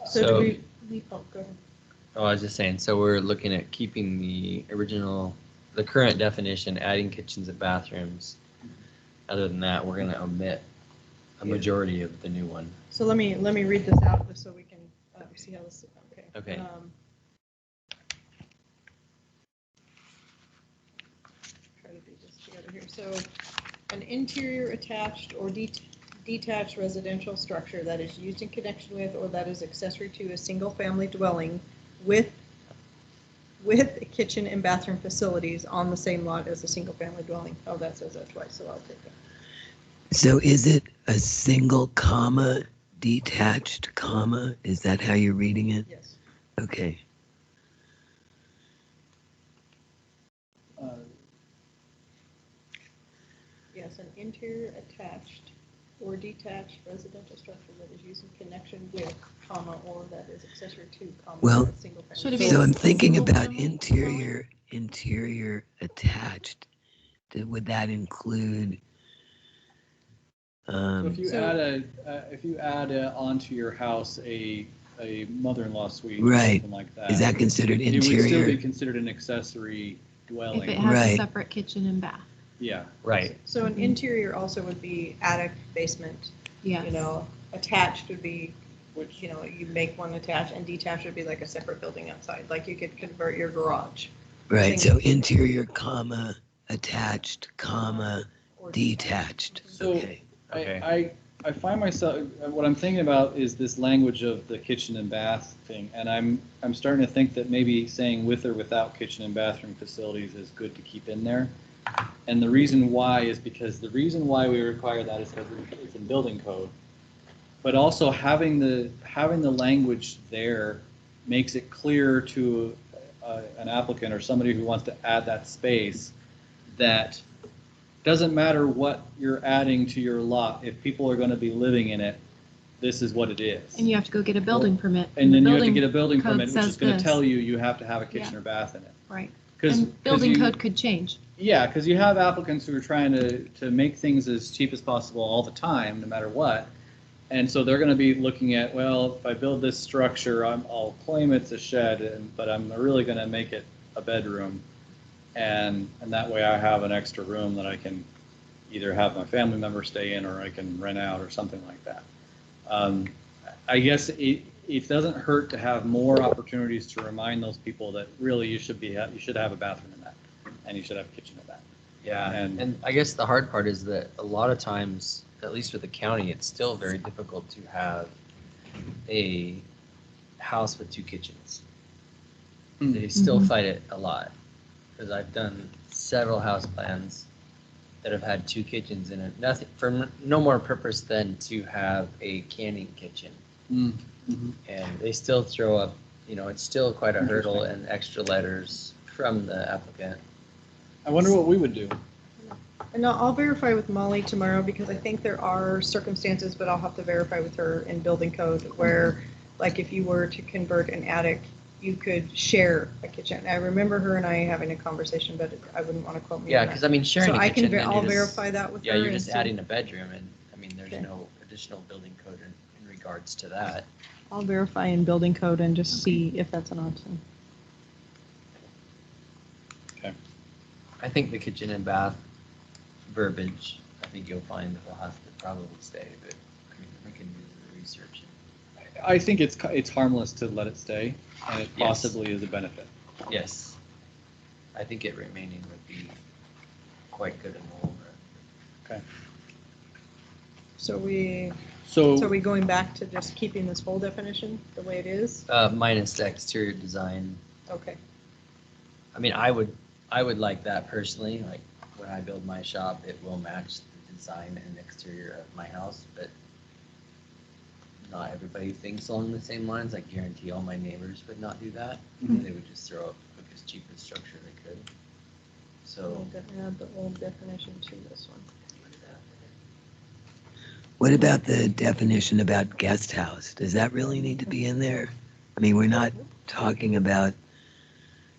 So do we, oh, go ahead. Oh, I was just saying, so we're looking at keeping the current definition, adding kitchens and bathrooms. Other than that, we're gonna omit a majority of the new one. So let me read this out just so we can see how this, okay. Okay. Try to do this together here. So an interior attached or detached residential structure that is used in connection with or that is accessory to a single-family dwelling with kitchen and bathroom facilities on the same lot as a single-family dwelling. Oh, that says that twice, so I'll take that. so is it a single comma, detached comma? Is that how you're reading it? Yes. Okay. Yes, an interior attached or detached residential structure that is used in connection with, comma, or that is accessory to, comma, Well, a single family. Should it be So a I'm thinking single about family interior attached. Would that include? So if you So- add onto your house a mother-in-law suite or Right. something like that. Is that considered It would still be interior? considered an accessory dwelling. If it has a Right. separate kitchen and bath. Yeah. Right. So an interior also would be attic, basement, Yes. attached would be, Which, you make one attached, and detached would be like a separate building outside, like you could convert your garage. Right, so interior comma, attached comma, or detached. So- Okay. Okay. I find myself, what I'm thinking about is this language of the kitchen and bath thing, and I'm starting to think that maybe saying with or without kitchen and bathroom facilities is good to keep in there. And the reason why is because the reason why we require that is because it's in building code. But also having the language there makes it clear to an applicant or somebody who wants to add that space that doesn't matter what you're adding to your lot, if people are going to be living in it, this is what it is. And you have to go get a building permit. And then the you have to building get a building code permit, which is says going to this. tell you have to have a kitchen Yeah. or bath in it. Right. 'Cause- And building you- code could change. Yeah, because you have applicants who are trying to make things as cheap as possible all the time, no matter what. And so they're going to be looking at, well, if I build this structure, I'll claim it's a shed, but I'm really going to make it a bedroom. And that way I have an extra room that I can either have my family member stay in or I can rent out or something like that. I guess it doesn't hurt to have more opportunities to remind those people that really you should have a bathroom in that, and you should have a kitchen in that. Yeah, And- and I guess the hard part is that a lot of times, at least with the county, it's still very difficult to have a house with 2 kitchens. They still Mhm. fight it a lot, because I've done several house plans that have had 2 kitchens in it, nothing, for no more purpose than to have a canning kitchen. Mm-hmm. And they still throw up, it's still quite a hurdle and extra letters from the applicant. I wonder what we would do. And I'll verify with Molly tomorrow because I think there are circumstances, but I'll have to verify with her in building code where, like, if you were to convert an attic, you could share a kitchen. I remember her and I having a conversation, but I wouldn't want to quote me Yeah, on because that. I mean, sharing So a I kitchen, can, then I'll you're just, verify that with her. yeah, you're and just see. adding a bedroom, and I mean, there's Okay. no additional building code in regards to that. I'll verify in building code and just see if that's an option. Okay. I think the kitchen and bath verbiage, I think you'll find will have to probably stay, but I mean, we can do the research. I think it's harmless to let it stay, and it Yes. possibly is a benefit. Yes. I think it remaining would be quite good in the long run. Okay. So we, So, so are we going back to just keeping this whole definition the way it is? Minus the exterior design. Okay. I mean, I would like that personally, like when I build my shop, it will match the design and exterior of my house, but not everybody thinks along the same lines. I guarantee all my neighbors would not do that. Mhm. They would just throw up the quickest, cheapest structure they could. So So, add the old definition to this one. What about the definition about guest house? Does that really need to be in there? I mean, we're not talking about,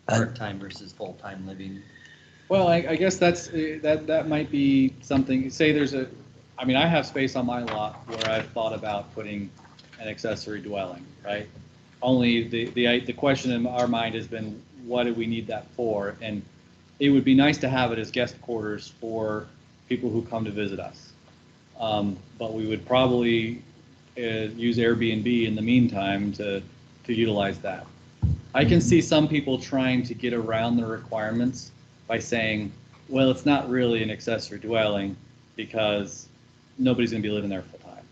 part-time versus full-time living. well, I guess that might be something, say I mean, I have space on my lot where I've thought about putting an accessory dwelling, right? Only the question in our mind has been, what do we need that for? And it would be nice to have it as guest quarters for people who come to visit us. But we would probably use Airbnb in the meantime to utilize that. I can see some people trying to get around the requirements by saying, well, it's not really an accessory dwelling because nobody's going to be living there full time.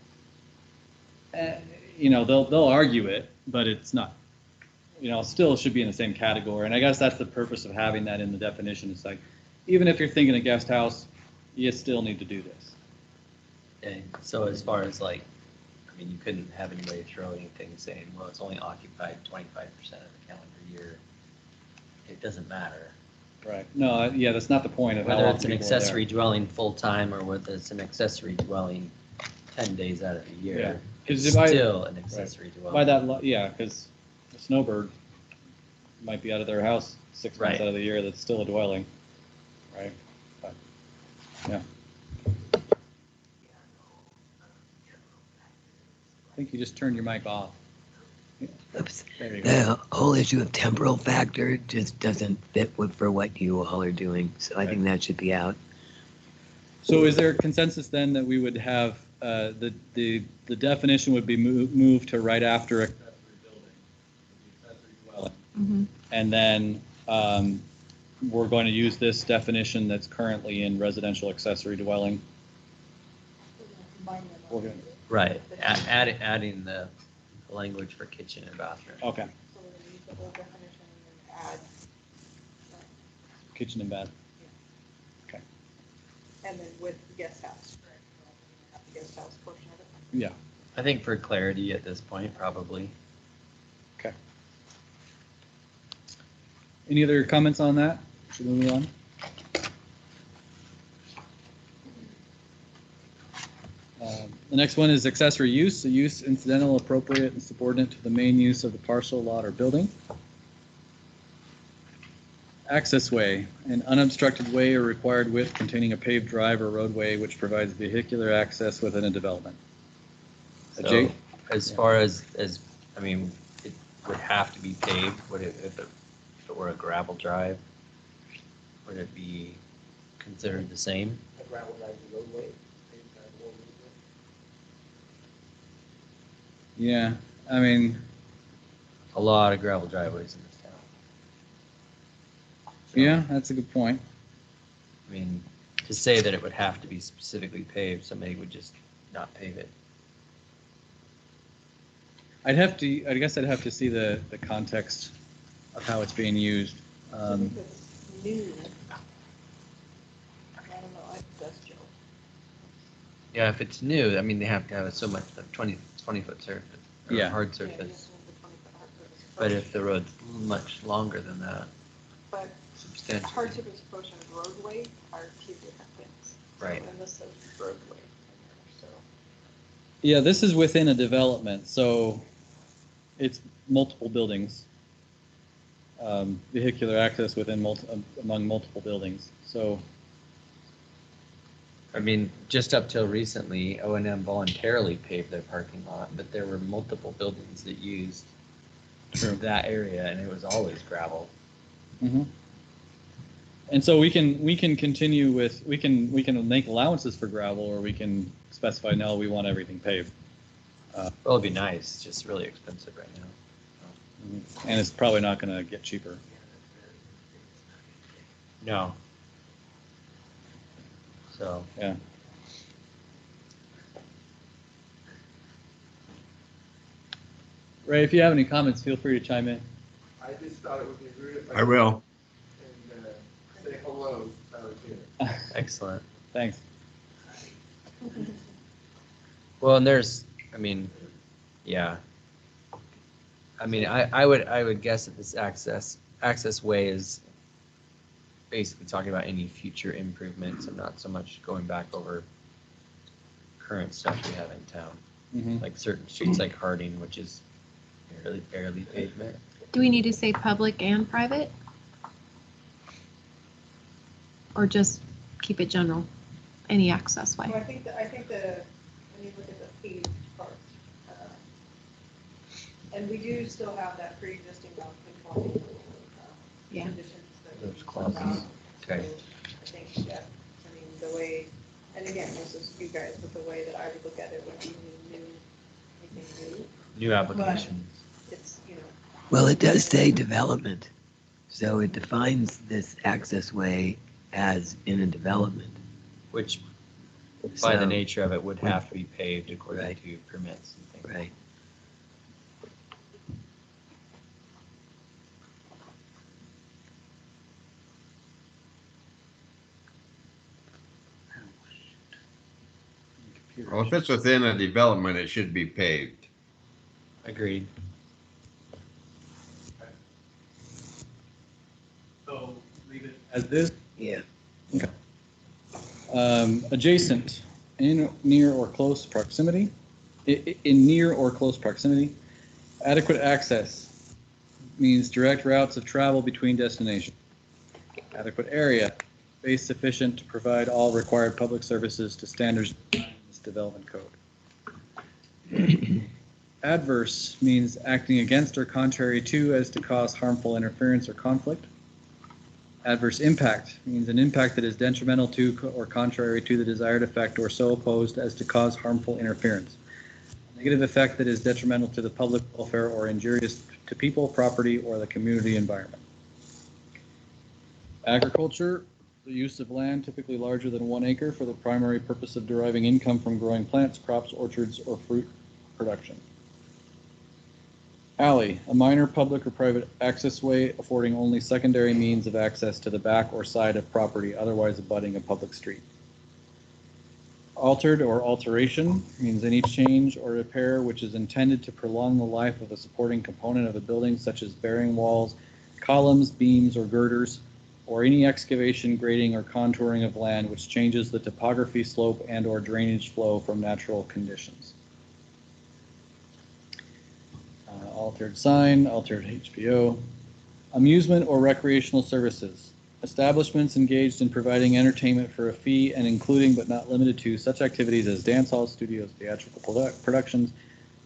They'll argue it, but it's not. Still should be in the same category. And I guess that's the purpose of having that in the definition. It's like, even if you're thinking a guest house, you still need to do this. Okay, so as far as like, I mean, you couldn't have anybody throw anything saying, well, it's only occupied 25% of the calendar year. It doesn't matter. Right. No, yeah, that's not the point of how Whether often it's an people are there. accessory dwelling full-time or whether it's an accessory dwelling 10 days out of the Yeah. year, 'Cause it's if I- still an accessory dwelling. By that, yeah, because a snowbird might be out of their house 6 months Right. out of the year. That's still a dwelling, right? But, yeah. I think you just turned your mic off. oops, There you go. the whole issue of temporal factor just doesn't fit for what you all are doing. So I think that should be out. So is there consensus then that we would have the definition would be moved to right after accessory building, accessory dwelling, Mhm. and then we're going to use this definition that's currently in residential accessory dwelling. We're gonna- Right, adding the language for kitchen and bathroom. Okay, So we're gonna use the old definition and add, kitchen and bath. and then with the guest house. The guest house portion of it. Yeah. I think for clarity at this point, probably. Okay. Any other comments on that? Should we move on? The next one is accessory use, a use incidental, appropriate, and subordinate to the main use of the parcel, lot, or building. Access way, an unobstructed way or required width containing a paved drive or roadway which provides vehicular access within a development. So as Yeah. far as, I mean, it would have to be paved, would it, if it were a gravel drive? Would it be considered the same? A gravel drive to roadway, paved driveway, roadway. Yeah, I mean, A lot of gravel driveways in this town. So, yeah, that's a good point. I mean, to say that it would have to be specifically paved, somebody would just not pave it. I guess I'd have to see the context of how it's being used. I think it's new. I don't know, that's Joe. Yeah, if it's new, I mean, they have to have so much, the 20-foot surface, or Yeah. hard surface. But if the road's much longer than that, But substantially. hard surface approach and roadway are two different things. So, Right. And this says roadway in there, so. Yeah, this is within a development, so it's multiple buildings. Vehicular access within among multiple buildings. So, I mean, just up till recently, O&M voluntarily paved their parking lot, but there were multiple buildings that used that area, and it was always gravel. mhm. And so we can continue with we can make allowances for gravel, or we can specify no, we want everything paved. Well, it'd be nice, it's just really expensive right now. And it's probably not going to get cheaper. No. So, Yeah. Ray, if you have any comments, feel free to chime in. I just thought it would be rude if I will. and say hello if I was here. excellent. Thanks. Well, and there's, I mean, yeah. I mean, I would guess that this access way is basically talking about any future improvements and not so much going back over current stuff we have in town. Mhm. Like certain streets like Harding, which is barely pavement. Do we need to say public and private? Or just keep it general, any access way? Well, I think when you look at the paved part, and we do still have that pre-existing non-conforming Yeah. conditions that we Those need to clauses. allow. Okay. So I think, yeah, I mean, the way, and again, this is you guys, but the way that I would look at it would be anything new, New applications. it's, Well, it does say development, so it defines this access way as in a development. Which, by the So- nature of it, would have to be paved according Right. to permits and things. Right. Well, if it's within a development, it should be paved. Agreed. So leave it as this. Yeah. Adjacent, in near or close proximity, in near or close proximity. Adequate access means direct routes of travel between destinations. Adequate area, space sufficient to provide all required public services to standards in this development code. Adverse means acting against or contrary to as to cause harmful interference or conflict. Adverse impact means an impact that is detrimental to or contrary to the desired effect or so opposed as to cause harmful interference. Negative effect that is detrimental to the public welfare or injurious to people, property, or the community environment. Agriculture, the use of land typically larger than 1 acre for the primary purpose of deriving income from growing plants, crops, orchards, or fruit production. Alley, a minor public or private access way affording only secondary means of access to the back or side of property otherwise abutting a public street. Altered or alteration means any change or repair which is intended to prolong the life of a supporting component of a building such as bearing walls, columns, beams, or girders, or any excavation, grading, or contouring of land which changes the topography, slope, and or drainage flow from natural conditions. Altered sign, altered HPO. Amusement or recreational services. Establishments engaged in providing entertainment for a fee and including but not limited to such activities as dance halls, studios, theatrical productions,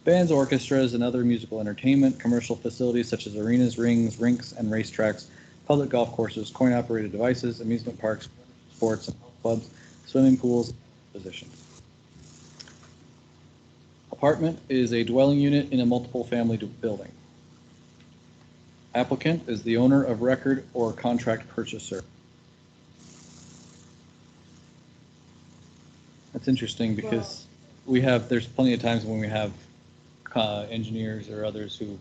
bands, orchestras, and other musical entertainment, commercial facilities such as arenas, rings, rinks, and racetracks, public golf courses, coin-operated devices, amusement parks, sports and health clubs, swimming pools, positions. Apartment is a dwelling unit in a multiple family building. Applicant is the owner of record or contract purchaser. That's interesting because there's plenty of times when we have engineers or others who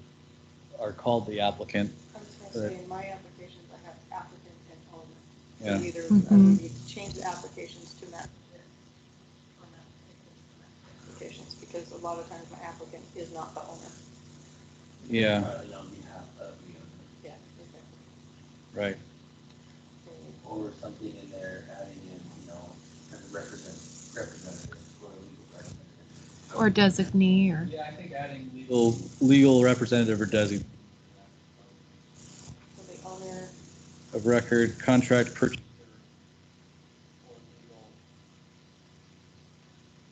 are called the applicant. I was going to say, in my applications, I have applicant and owner. Yeah. So either Mhm. we need to change the applications to match or not applications, because a lot of times my applicant is not the owner. Yeah, On behalf of the owner. Yeah, exactly. right. Or something in there adding in, as a representative or a legal representative. Or designee, or, Yeah, I think adding legal representative or designee So the owner, of record, contract purchaser. Or legal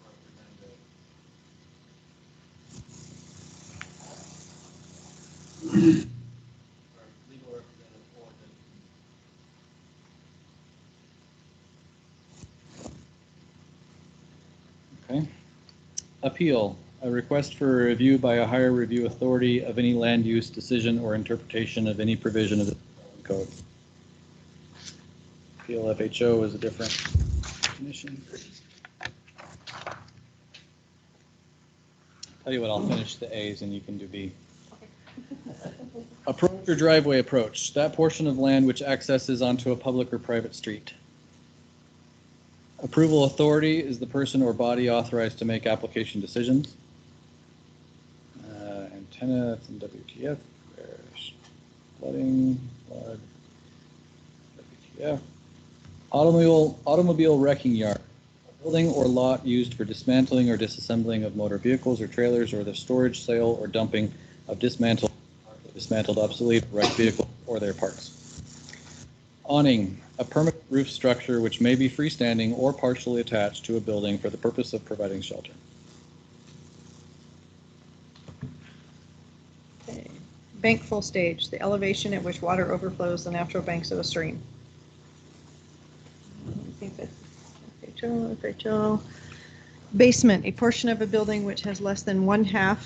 representative. Or legal representative or designee. Okay. Appeal, a request for a review by a higher review authority of any land use decision or interpretation of any provision of the code. Appeal FHO is a different definition. Tell you what, I'll finish the A's and you can do B. Approach or driveway approach, that portion of land which accesses onto a public or private street. Approval authority is the person or body authorized to make application decisions. Antenna, that's in WTF. There's flooding, flood, WTF. Automobile wrecking yard. A building or lot used for dismantling or disassembling of motor vehicles or trailers, or the storage, sale, or dumping of dismantled, obsolete, wrecked vehicles or their parts. Awning, a permanent roof structure which may be freestanding or partially attached to a building for the purpose of providing shelter. okay. Bank full stage, the elevation at which water overflows the natural banks of a stream. I think that's FHO. Basement, a portion of a building which has less than 1/2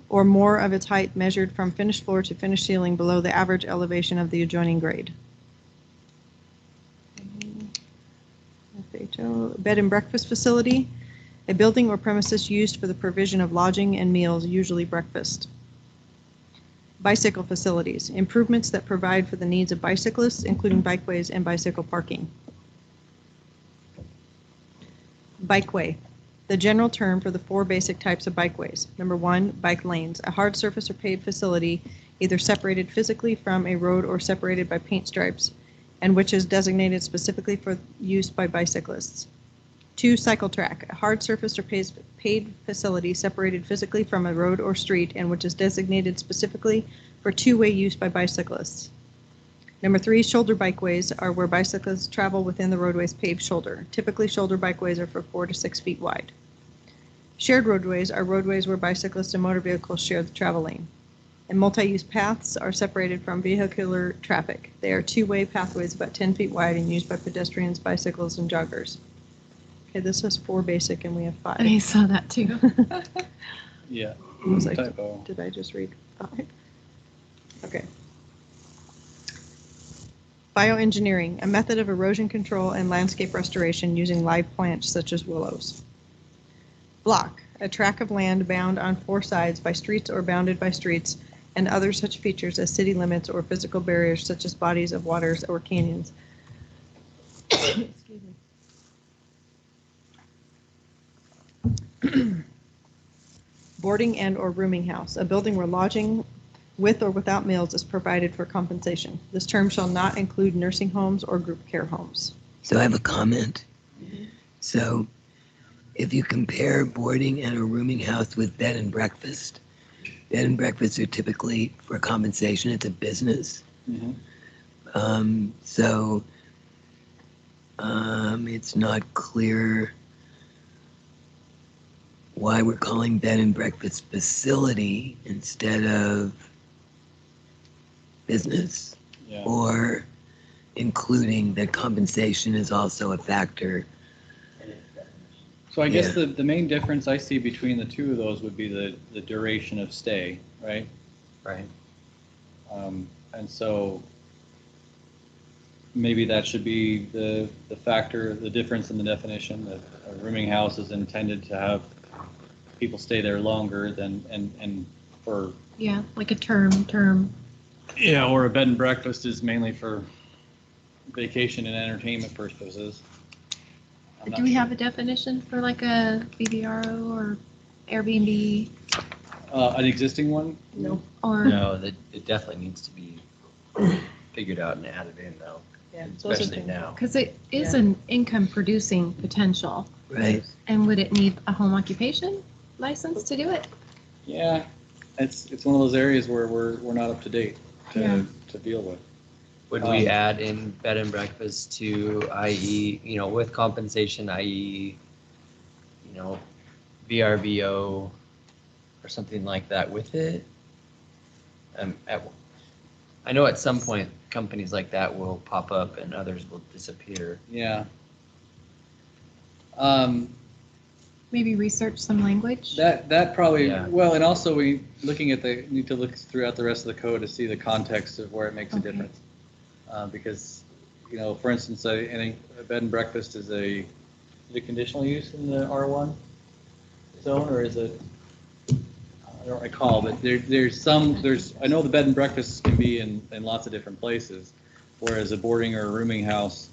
or more of its height measured from finished floor to finished ceiling below the average elevation of the adjoining grade. FHO. Bed and breakfast facility, a building or premises used for the provision of lodging and meals, usually breakfast. Bicycle facilities, improvements that provide for the needs of bicyclists, including bikeways and bicycle parking. Bikeway, the general term for the 4 basic types of bikeways. Number 1, bike lanes, a hard surface or paved facility, either separated physically from a road or separated by paint stripes, and which is designated specifically for use by bicyclists. 2, cycle track, a hard surface or paved facility separated physically from a road or street and which is designated specifically for two-way use by bicyclists. Number 3, shoulder bikeways are where bicyclists travel within the roadway's paved shoulder. Typically, shoulder bikeways are for 4 to 6 feet wide. Shared roadways are roadways where bicyclists and motor vehicles share the travel lane. And multi-use paths are separated from vehicular traffic. They are two-way pathways about 10 feet wide and used by pedestrians, bicycles, and joggers. Okay, this is 4 basic and we have 5. I saw that too. Yeah. Was I- Typo. Did I just read 5? Okay. Bioengineering, a method of erosion control and landscape restoration using live plants such as willows. Block, a tract of land bound on 4 sides by streets or bounded by streets and other such features as city limits or physical barriers such as bodies of waters or canyons. Excuse me. Boarding and or rooming house, a building where lodging with or without meals is provided for compensation. This term shall not include nursing homes or group care homes. So I have a comment. So if you compare boarding and a rooming house with bed and breakfast are typically for compensation. It's a business. So it's not clear why we're calling bed and breakfast facility instead of business, Yeah. or including that compensation is also a factor. in its definition. So I guess Yeah. the main difference I see between the two of those would be the duration of stay, right? Right. And so maybe that should be the factor, the difference in the definition, that a rooming house is intended to have people stay there longer than, and for. Yeah, like a term. Yeah, or a bed and breakfast is mainly for vacation and entertainment purposes. I'm not Do we sure. have a definition for like a VVRO or Airbnb An existing one? No. or? No, that it definitely needs to be figured out and added in though, Yeah, those are especially things. now. Because it is Yeah. an income producing potential. Right. And would it need a home occupation license to do it? Yeah, it's one of those areas where we're not up to date Yeah. to deal with. Would we add in bed and breakfast to, i.e., with compensation, i.e., VRBO or something like that with it? I know at some point companies like that will pop up and others will disappear. Yeah. Maybe research some language? That probably, Yeah. well, and also we need to look throughout the rest of the code to see the context of where it makes a Okay. difference. Because, for instance, I think a bed and breakfast is a conditional use in the R1 zone, or is it? I don't recall, but I know the bed and breakfasts can be in lots of different places, whereas a boarding or a rooming house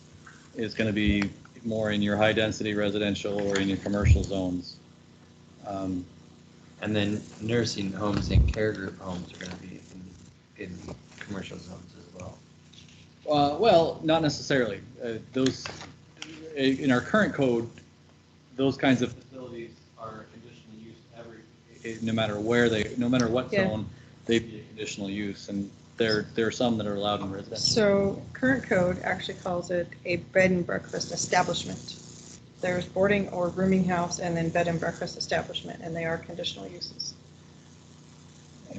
is going to be more in your high density residential or in your commercial zones. And then nursing homes and care group homes are going to be in commercial zones as well. Well, not necessarily. Those, in our current code, those kinds of facilities are conditional use no matter what Yeah. zone, they'd be a conditional use, and there are some that are allowed in residential. So current code actually calls it a bed and breakfast establishment. There's boarding or rooming house and then bed and breakfast establishment, and they are conditional uses.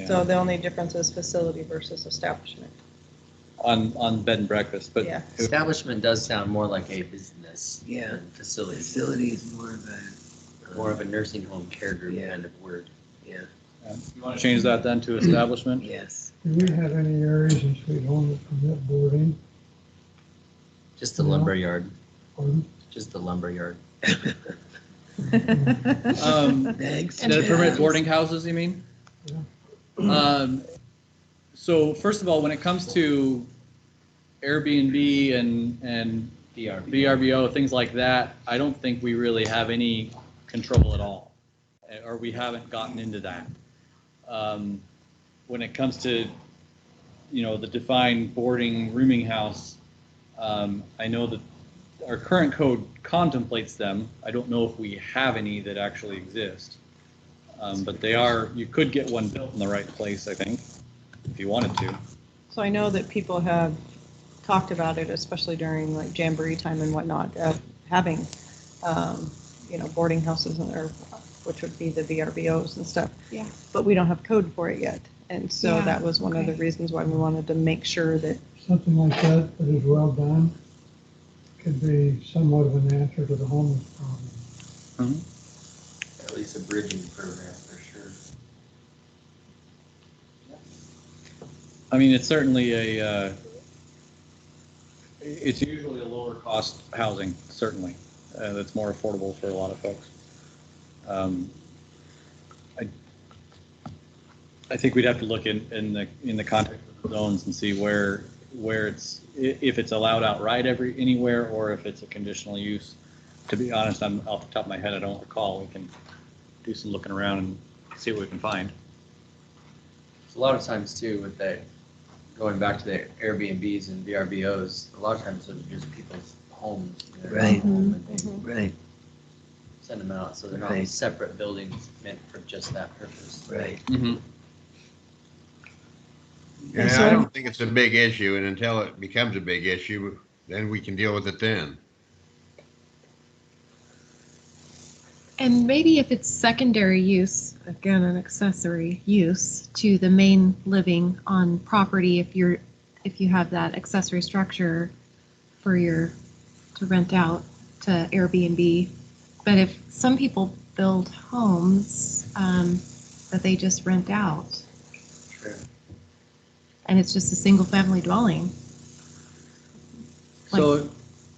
So Yeah. the only difference is facility versus establishment. On bed and breakfast, but Yeah. Establishment does sound more like a business Yeah. than facility. Facility is more of a nursing home care group Yeah. kind of word. yeah. you want to change that then to establishment? Yes. Do we have any areas in Sweet Home that permit boarding? Just the No. lumber yard. Pardon? Just the lumber yard. Thanks. That it permits boarding houses, you mean? So first of all, when it comes to Airbnb and VRBO, things like that, I don't think we really have any control at all, or we haven't gotten into that. When it comes to, the defined boarding rooming house, I know that our current code contemplates them. I don't know if we have any that actually exist. But you could get one built in the right place, I think, if you wanted to. So I know that people have talked about it, especially during like Jamboree time and whatnot, of having, boarding houses which would be the VRBOs and stuff. Yeah. But we don't have code for it yet. And so Yeah, that was one of the okay. reasons why we wanted to make sure that, Something like that is well done could be somewhat of an answer to the homeless problem. At least a bridging program for sure. I mean, it's certainly it's usually a lower cost housing, certainly, that's more affordable for a lot of folks. I think we'd have to look in the context of the zones and see where if it's allowed outright anywhere, or if it's a conditional use. To be honest, I'm off the top of my head, I don't recall. We can do some looking around and see what we can find. A lot of times too, with that, going back to the Airbnbs and VRBOs, a lot of times those are just people's homes. They're not Right. home, and they Mhm. Right. send them out, so they're not Right. separate buildings meant for just that purpose. Right. Yeah, so- I don't think it's a big issue, and until it becomes a big issue, then we can deal with it then. And maybe if it's secondary use, again, an accessory use to the main living on property, if you have that accessory structure to rent out to Airbnb. But if some people build homes that they just rent out, True. and it's just a single family dwelling. So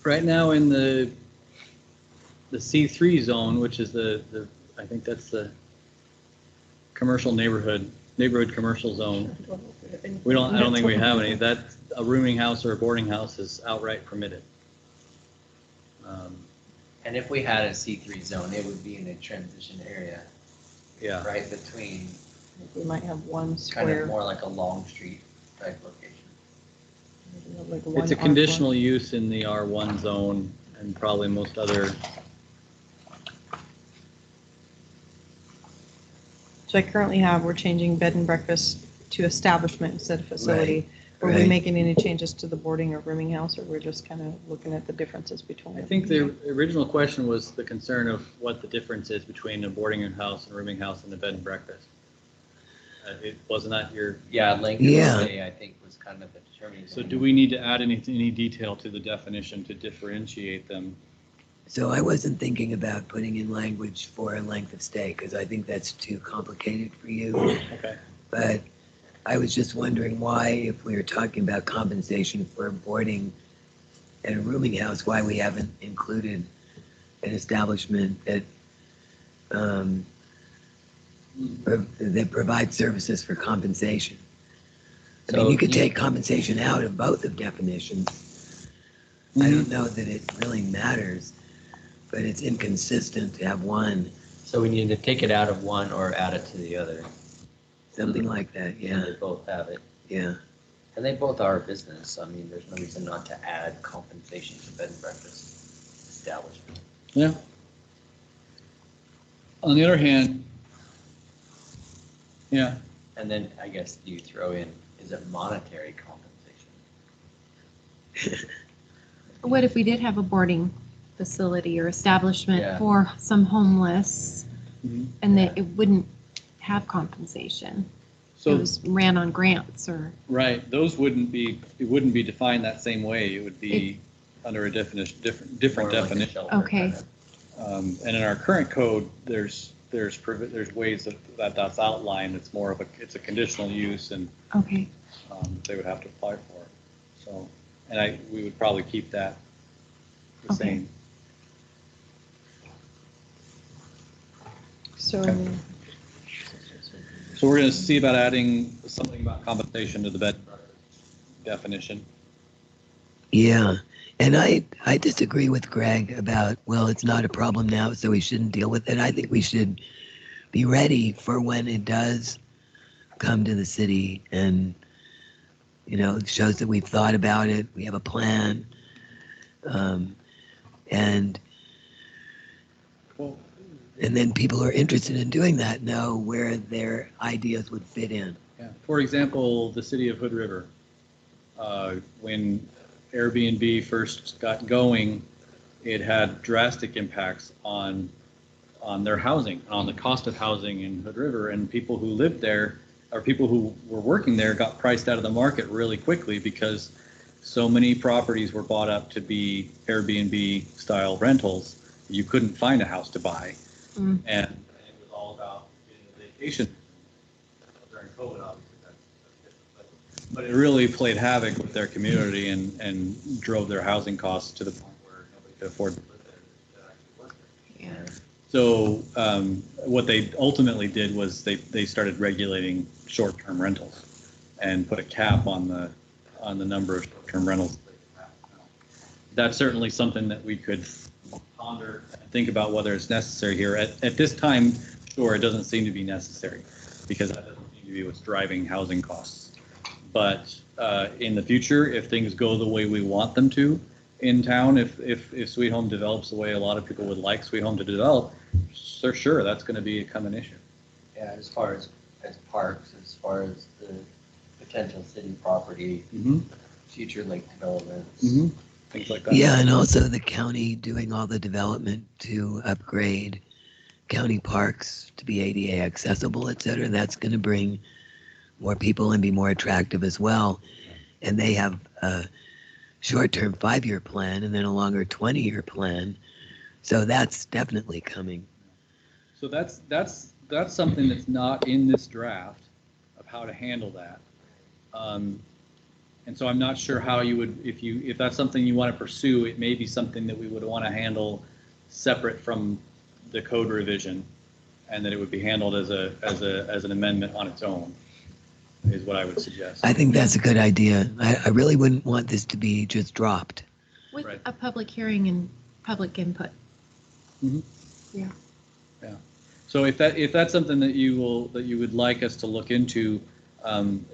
right now in the C3 zone, which is I think that's the commercial neighborhood commercial zone. I don't think we have any. That a rooming house or a boarding house is outright permitted. And if we had a C3 zone, it would be in a transition area, Yeah. right between, We might have one kind square. of more like a Long Street type location. like It's a one conditional use in the R1 zone and probably most other. So I currently have, we're changing bed and breakfast to establishment instead of facility. Were we right. making any changes to the boarding or rooming house, or we're just kind of looking at the differences between I them? think the original question was the concern of what the difference is between a boarding house and a rooming house and a bed and breakfast. It wasn't that your. Yeah, length of Yeah. stay, I think, was kind of the determining. So do we need to add any detail to the definition to differentiate them? So I wasn't thinking about putting in language for a length of stay because I think that's too complicated for you. Okay. But I was just wondering why, if we were talking about compensation for boarding at a rooming house, why we haven't included an establishment that that provides services for compensation. I mean, So you could you- take compensation out of both of definitions. I don't know that it really matters, but it's inconsistent to have one, So we need to take it out of one or add it to the other. something like that. And Yeah, they both have it. yeah. And they both are a business. I mean, there's no reason not to add compensation to bed and breakfast establishment. Yeah. On the other hand, yeah, And then I guess you throw in, is it monetary compensation? What if we did have a boarding facility or establishment Yeah. for some homeless Mhm. and that it wouldn't have compensation? It so, was ran on grants or, right, those it wouldn't be defined that same way. It would be under a definition, different More like a definition. shelter Okay. kind of. And in our current code, there's ways that's outlined. It's more of it's a conditional use and okay, they would have to apply for it. So, and we would probably keep that the Okay. same. So, Okay. So we're going to see about adding something about compensation to the bed and breakfast definition. Yeah, and I disagree with Greg about, well, it's not a problem now, so we shouldn't deal with it. I think we should be ready for when it does come to the city and, it shows that we've thought about it, we have a plan. And Well, then people who are interested in doing that know where their ideas would fit in. yeah. For example, the city of Hood River, when Airbnb first got going, it had drastic impacts on their housing, on the cost of housing in Hood River, and people who lived there or people who were working there got priced out of the market really quickly because so many properties were bought up to be Airbnb style rentals. You couldn't find a house to buy. Mm. And it was all about getting a vacation during COVID, obviously. That's different. But it really played havoc with their community and drove their housing costs to the point where nobody could afford to live there. To actually work there. yeah. So what they ultimately did was they started regulating short-term rentals and put a cap on the number of short-term rentals. That's certainly something that we could ponder and think about whether it's necessary here. At this time, sure, it doesn't seem to be necessary because that doesn't seem to be what's driving housing costs. But in the future, if things go the way we want them to in town, if Sweet Home develops the way a lot of people would like Sweet Home to develop, sure, that's going to become an issue. Yeah, as far as parks, as far as the potential city property, Mm-hmm. future lake developments. Mm-hmm. Things like that. Yeah, and also the county doing all the development to upgrade county parks to be ADA accessible, et cetera. That's going to bring more people and be more attractive as well. And they have a short-term 5-year plan and then a longer 20-year plan. So that's definitely coming. So that's something that's not in this draft of how to handle that. And so I'm not sure how you would, if that's something you want to pursue, it may be something that we would want to handle separate from the code revision, and that it would be handled as an amendment on its own, is what I would suggest. I think that's a good idea. I really wouldn't want this to be just dropped. With Right. a public hearing and public input. So if that's something that you would like us to look into,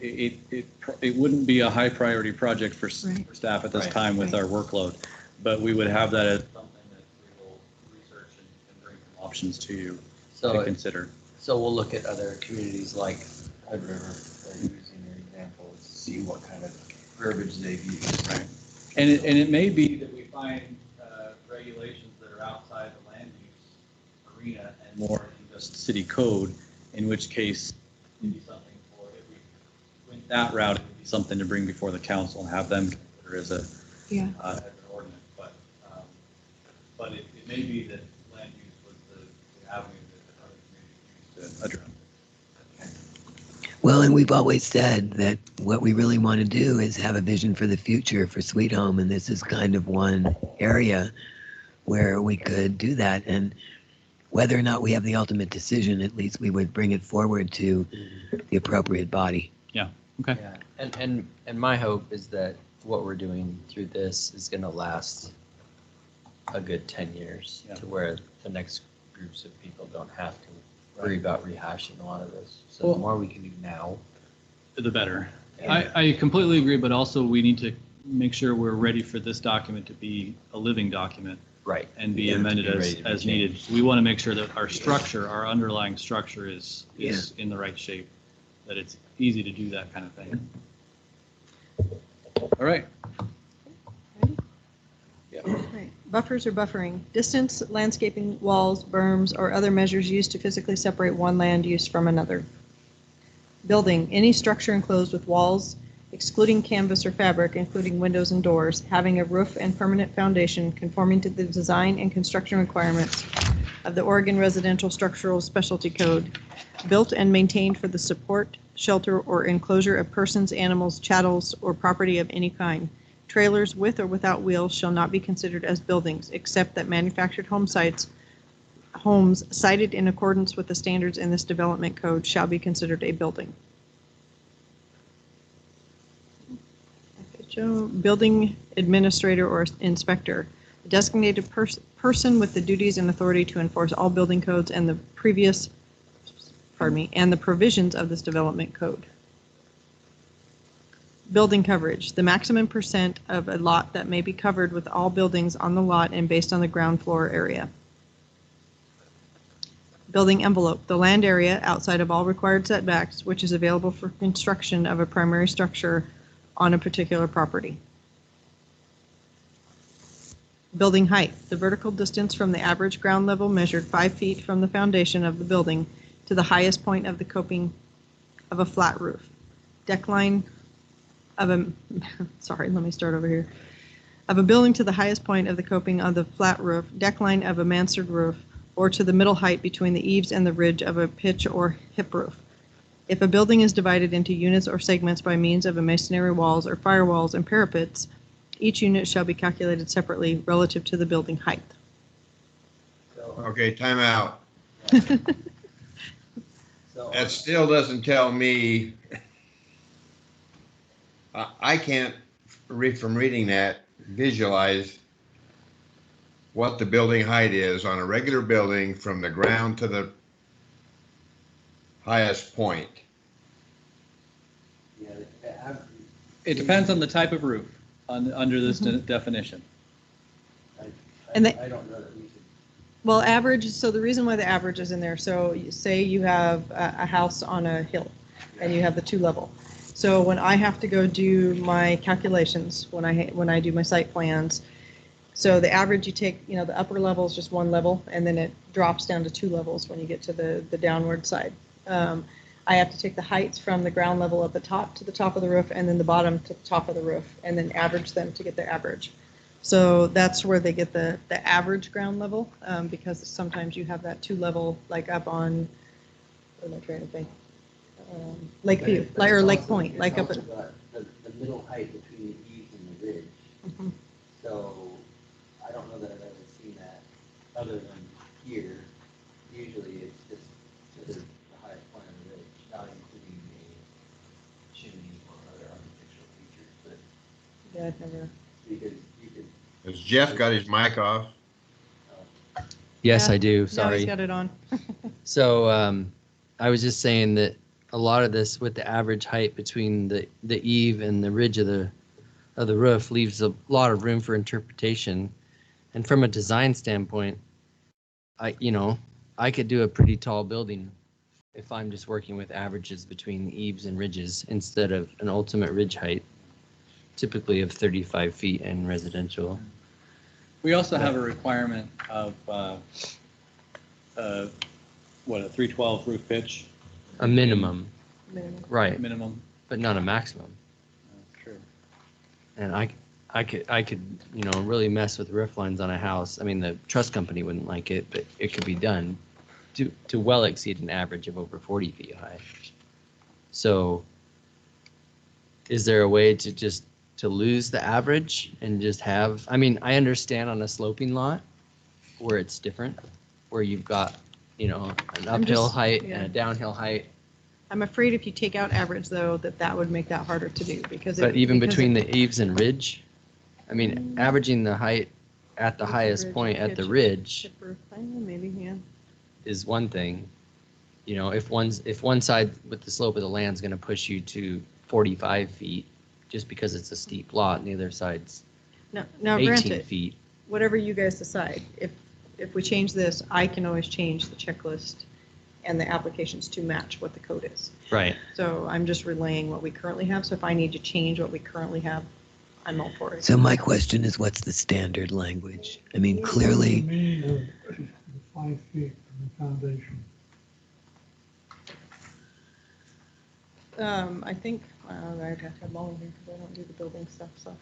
it wouldn't be a high priority project for Right. for staff at this Right. time with Right. our workload, but we would have that as something that we will research and bring some options to you to So, consider. so we'll look at other communities like Hood River, they're using their examples, see what kind of verbiage they've used. Right. And it may be that we find regulations that are outside the land use arena and more in just city code, in which case it'd be something for, if we went that route, it would be something to bring before the council and have them consider as Yeah. as an ordinance. But it may be that land use was the avenue that other communities used to address. Well, and we've always said that what we really want to do is have a vision for the future for Sweet Home, and this is kind of one area where we could do that. And whether or not we have the ultimate decision, at least we would bring it forward to the appropriate body. Okay. Yeah, and my hope is that what we're doing through this is gonna last a good 10 years Yeah. to where the next groups of people don't have to worry about rehashing a lot of this. So Well- the more we can do now. The better. Yeah. I completely agree, but also we need to make sure we're ready for this document to be a living document Right. and be Yeah, to amended be ready to be as needed. changed. We want to make sure that our structure, our underlying structure is in the right shape, that it's easy to do that kind of thing. All right. Right. Buffers or buffering, distance, landscaping, walls, berms, or other measures used to physically separate one land use from another. Building, any structure enclosed with walls, excluding canvas or fabric, including windows and doors, having a roof and permanent foundation conforming to the design and construction requirements of the Oregon Residential Structural Specialty Code, built and maintained for the support, shelter, or enclosure of persons, animals, chattels, or property of any kind. Trailers with or without wheels shall not be considered as buildings, except that manufactured homes cited in accordance with the standards in this development code shall be considered a building. Joe, building administrator or inspector, a designated person with the duties and authority to enforce all building codes and the provisions of this development code. Building coverage, the maximum percent of a lot that may be covered with all buildings on the lot and based on the ground floor area. Building envelope, the land area outside of all required setbacks, which is available for construction of a primary structure on a particular property. Building height, the vertical distance from the average ground level measured 5 feet from the foundation of the building to the highest point of the coping of a flat roof. Deck line of a, sorry, let me start over here. Of a building to the highest point of the coping of the flat roof, deck line of a mansard roof, or to the middle height between the eaves and the ridge of a pitch or hip roof. If a building is divided into units or segments by means of masonry walls or firewalls and parapets, each unit shall be calculated separately relative to the building height. Okay, time out. So That still doesn't tell me, I can't read from reading that, visualize what the building height is on a regular building from the ground to the highest point. yeah, the average- It depends on the type of roof under this definition. And I don't know that we should. Well, average, so the reason why the average is in there, so say you have a house on a hill and you have the 2 level. So when I have to go do my calculations, when I do my site plans, so the average you take, the upper level is just one level, and then it drops down to 2 levels when you get to the downward side. I have to take the heights from the ground level at the top to the top of the roof, and then the bottom to the top of the roof, and then average them to get the average. So that's where they get the average ground level, because sometimes you have that 2 level, like up on, what am I trying to think? Lakeview, or Lake Point, like up at. The middle height between the eaves and the ridge. Mhm. So I don't know that I've ever seen that other than here. Usually it's just to the highest point of the ridge, not including a chimney or other architectural features, but Yeah, I've never. because you could. Has Jeff got his mic off? Yes, Yeah, I do. Now Sorry. he's got it on. So I was just saying that a lot of this with the average height between the eave and the ridge of the roof leaves a lot of room for interpretation. And from a design standpoint, I could do a pretty tall building if I'm just working with averages between eaves and ridges instead of an ultimate ridge height, typically of 35 feet in residential. We also have a requirement of, a 312 roof pitch A minimum, Minimum. right, minimum. but not a maximum. True. And I could, really mess with roof lines on a house. I mean, the trust company wouldn't like it, but it could be done to well exceed an average of over 40 feet high. So is there a way to lose the average and just have, I mean, I understand on a sloping lot where it's different, where you've got, an uphill height and a downhill height. I'm afraid if you take out average, though, that would make that harder to do, because. But even between the eaves and ridge, I mean, averaging the height at the highest point at the ridge Maybe, yeah. is one thing. If one side with the slope of the land is going to push you to 45 feet, just because it's a steep lot, and the other side's Now 18 granted, feet. whatever you guys decide, if we change this, I can always change the checklist and the applications to match what the code is. Right. So I'm just relaying what we currently have. So if I need to change what we currently have, I'm all for it. So my question is, what's the standard language? I mean, clearly, What do you mean of the 5 feet from the foundation? I think, I'd have to have Molly here because I don't do the building stuff, so.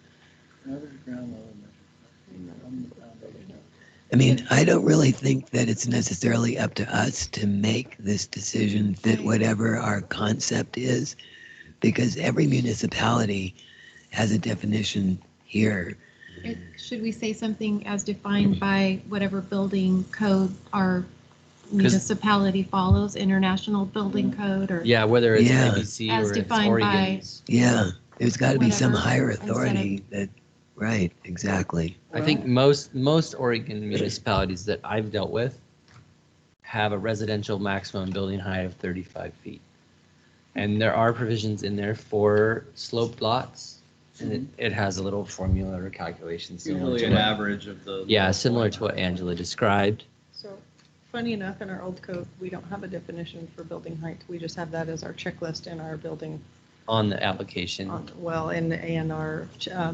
I mean, I don't really think that it's necessarily up to us to make this decision fit whatever our concept is, because every municipality has a definition here. Should we say something as defined by whatever building code our municipality follows, international building code, or? Yeah, whether it's Yeah. ABC As or it's defined by- Oregon's. Yeah, there's got to be some Whatever, higher instead of- authority that, right, exactly. I think most Oregon municipalities that I've dealt with have a residential maximum building height of 35 feet. And there are provisions in there for sloped lots, and it has a little formula or calculation similar Usually to an what, average of the. yeah, similar to what Angela described. So funny enough, in our old code, we don't have a definition for building height. We just have that as our checklist in our building, On the application. in our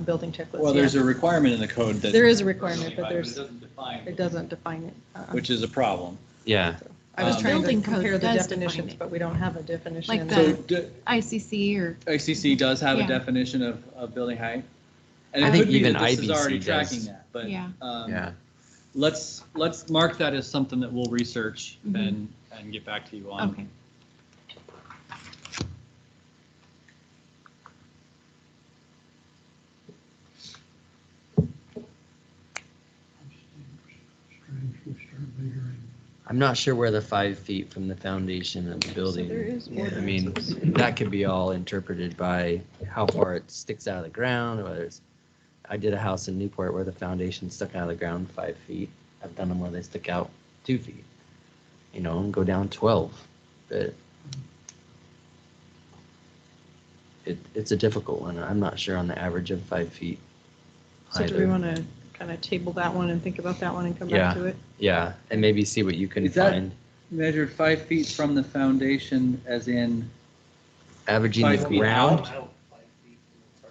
building checklist. Well, there's yeah. a requirement in the code that. There is a requirement, but It doesn't define. it doesn't define it. Which is a problem. Yeah. I was trying to Building code compare the does define definitions, it. but we don't have a definition. Like in the- there. So ICC or, ICC does have a Yeah. definition of building height. And I it think could be even that this is IBC already does. tracking that, but. Yeah. Yeah. Let's mark that as something that we'll research Mhm. and get back to you on. okay. Strange, we start measuring. I'm not sure where the 5 feet from the foundation of the building. there is I ordinances. mean, that could be all interpreted by how far it sticks out of the ground, whether it's, I did a house in Newport where the foundation stuck out of the ground 5 feet. I've done them where they stick out 2 feet, and go down 12. But it's a difficult one. I'm not sure on the average of 5 feet. So do we either. want to kind of table that one and think about that one and come Yeah. back to it? Yeah, and maybe see what you can Is that- find. Measured 5 feet from the foundation as in averaging 5 the feet ground. out?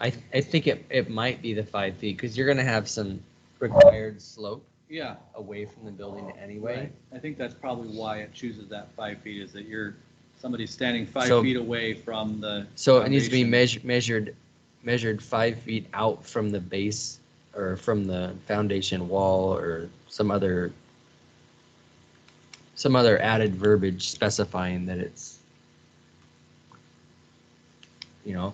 I think it might be the 5 feet because you're gonna have some required slope Yeah. away from the building anyway. Right. I think that's probably why it chooses that 5 feet, is that somebody's standing 5 So- feet away from the. So it needs to be foundation. measured 5 feet out from the base or from the foundation wall or some other added verbiage specifying that it's,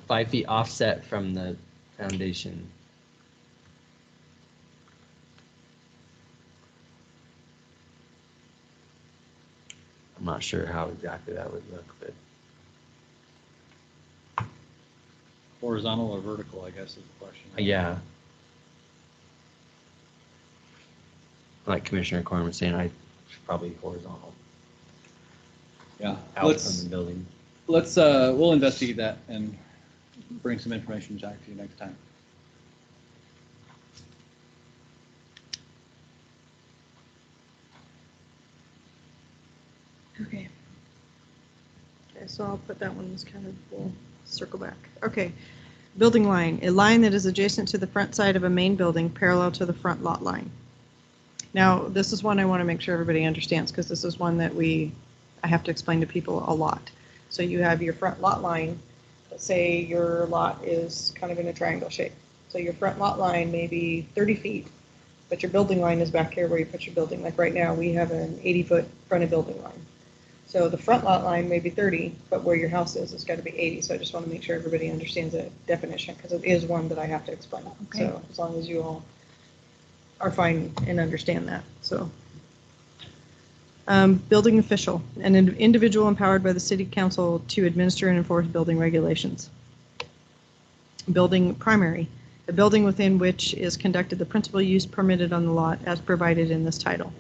5 feet offset from the foundation. I'm not sure how exactly that would look, but Horizontal or vertical, I guess is the question. yeah. Like Commissioner Corn was saying, probably horizontal Yeah. out from the building. We'll investigate that and bring some information back to you next time. Okay. Okay, so I'll put that one as kind of, we'll circle back. Okay. Building line, a line that is adjacent to the front side of a main building parallel to the front lot line. Now, this is one I want to make sure everybody understands because this is one that I have to explain to people a lot. So you have your front lot line, let's say your lot is kind of in a triangle shape. So your front lot line may be 30 feet, but your building line is back here where you put your building. Like right now, we have an 80-foot fronted building line. So the front lot line may be 30, but where your house is, it's got to be 80. So I just want to make sure everybody understands the definition because it is one that I have to explain. Okay. So as long as you all are fine and understand that, so. Building official, an individual empowered by the city council to administer and enforce building regulations. Building primary, a building within which is conducted the principal use permitted on the lot as provided in this title.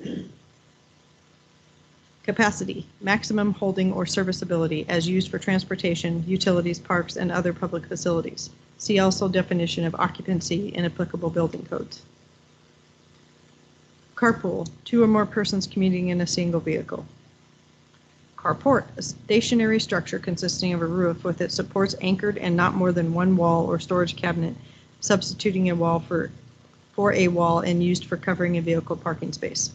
Capacity, maximum holding or serviceability as used for transportation, utilities, parks, and other public facilities. See also definition of occupancy in applicable building codes. Carpool, 2 or more persons commuting in a single vehicle. Carport, a stationary structure consisting of a roof with its supports anchored and not more than one wall or storage cabinet, substituting a wall for a wall and used for covering a vehicle parking space.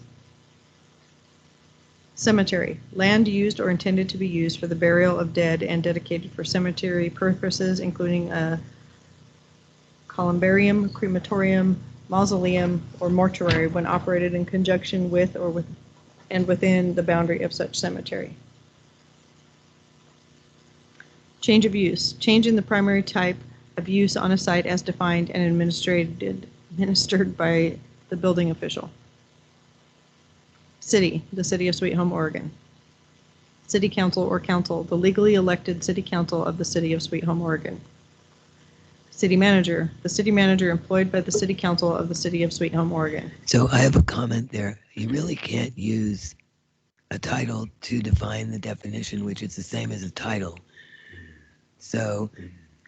Cemetery, land used or intended to be used for the burial of dead and dedicated for cemetery purposes, including a columbarium, crematorium, mausoleum, or mortuary when operated in conjunction with and within the boundary of such cemetery. Change of use, change in the primary type of use on a site as defined and administered by the building official. City, the City of Sweet Home, Oregon. City Council or Council, the legally elected City Council of the City of Sweet Home, Oregon. City Manager, the City Manager employed by the City Council of the City of Sweet Home, Oregon. So I have a comment there. You really can't use a title to define the definition, which is the same as a title. So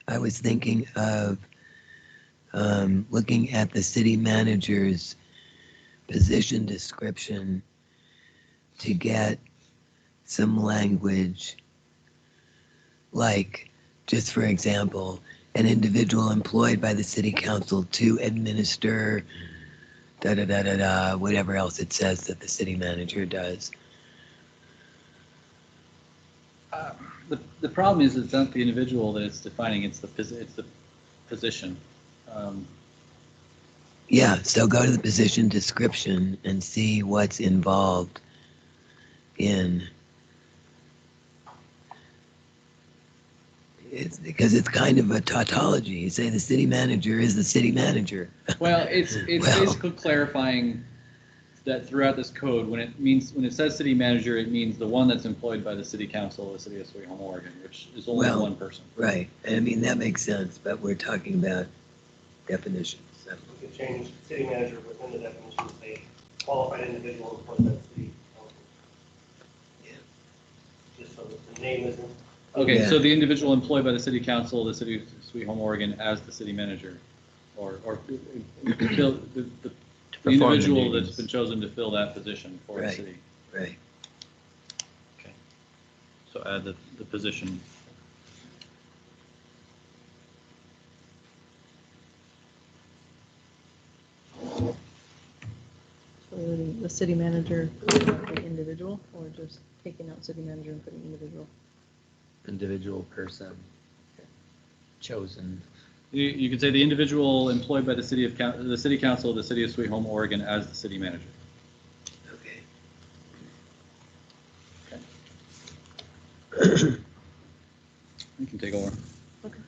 I was thinking of looking at the city manager's position description to get some language like, just for example, an individual employed by the city council to administer whatever else it says that the city manager does. The problem is it's not the individual that it's defining, it's the position. Yeah, so go to the position description and see what's involved in it's because it's kind of a tautology. You say the city manager is the city manager. Well, it's Well. basically clarifying that throughout this code, when it says city manager, it means the one that's employed by the city council of the City of Sweet Home, Oregon, which is only Well, one person. Right. I mean, that makes sense, but we're talking about definitions. So. We could change city manager within the definition to say qualified individual employed by the city council. Yeah. Just so that the name isn't. Okay, Yeah. so the individual employed by the city council of the City of Sweet Home, Oregon as the city manager, or fill the perform the individual duties. that's been chosen to fill that position for the Right. city. Right. So add the position. The city manager, the individual, or just taking out city manager and putting individual? Individual person chosen. You could say the individual employed by the the city council of the city of Sweet Home, Oregon as the city manager. Okay. You can take over. Okay.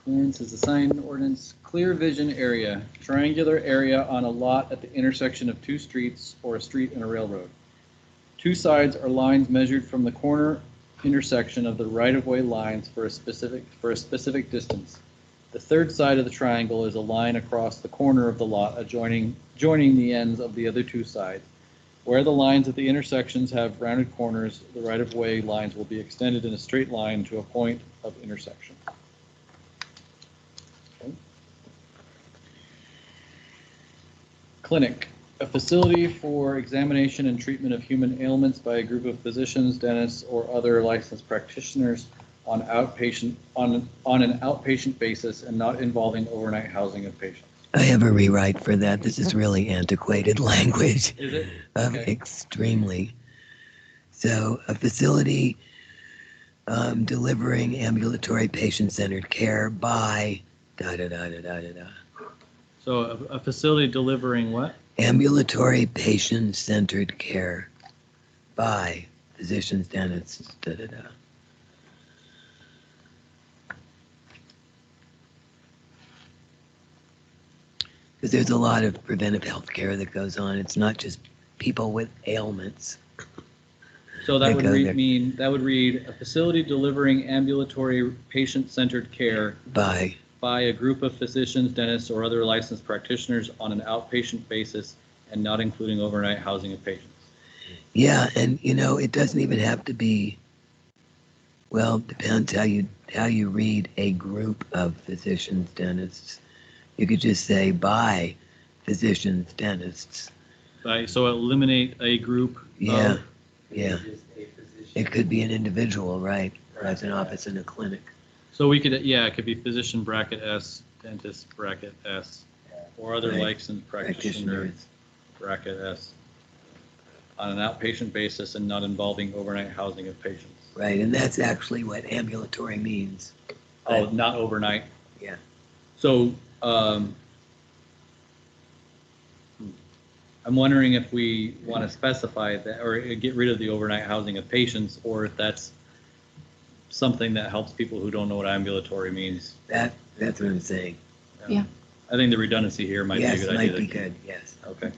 Clearance is a sign ordinance. Clear vision area, triangular area on a lot at the intersection of two streets or a street and a railroad. Two sides are lines measured from the corner intersection of the right-of-way lines for a specific distance. The third side of the triangle is a line across the corner of the lot joining the ends of the other two sides. Where the lines at the intersections have rounded corners, the right-of-way lines will be extended in a straight line to a point of intersection. Okay. Clinic, a facility for examination and treatment of human ailments by a group of physicians, dentists, or other licensed practitioners on an outpatient basis and not involving overnight housing of patients. I have a rewrite for that. This is really antiquated language. Is it? Okay. Extremely. So a facility delivering ambulatory patient-centered care by da-da-da-da-da-da-da. So a facility delivering what? Ambulatory patient-centered care by physicians, dentists, da-da-da. Because there's a lot of preventive health care that goes on. It's not just people with ailments. So that would Because they're- mean, that would read, a facility delivering ambulatory patient-centered care By, by a group of physicians, dentists, or other licensed practitioners on an outpatient basis and not including overnight housing of patients. yeah, and it doesn't even have to be, well, depends how you read a group of physicians, dentists. You could just say by physicians, dentists. Right, so eliminate a group Yeah, of, yeah. Just a physician. It could be an individual, right? Or as an office in a clinic. so we could, yeah, it could be physician bracket S, dentist bracket S, or other Right. licensed practitioner Practitioners. bracket S on an outpatient basis and not involving overnight housing of patients. Right, and that's actually what ambulatory means. Oh, not overnight? Yeah. So, I'm wondering if we want to specify that or get rid of the overnight housing of patients, or if that's something that helps people who don't know what ambulatory means. That's what I'm saying. Yeah. I think the redundancy here might be a Yes, good it idea. might be good, yes. Okay.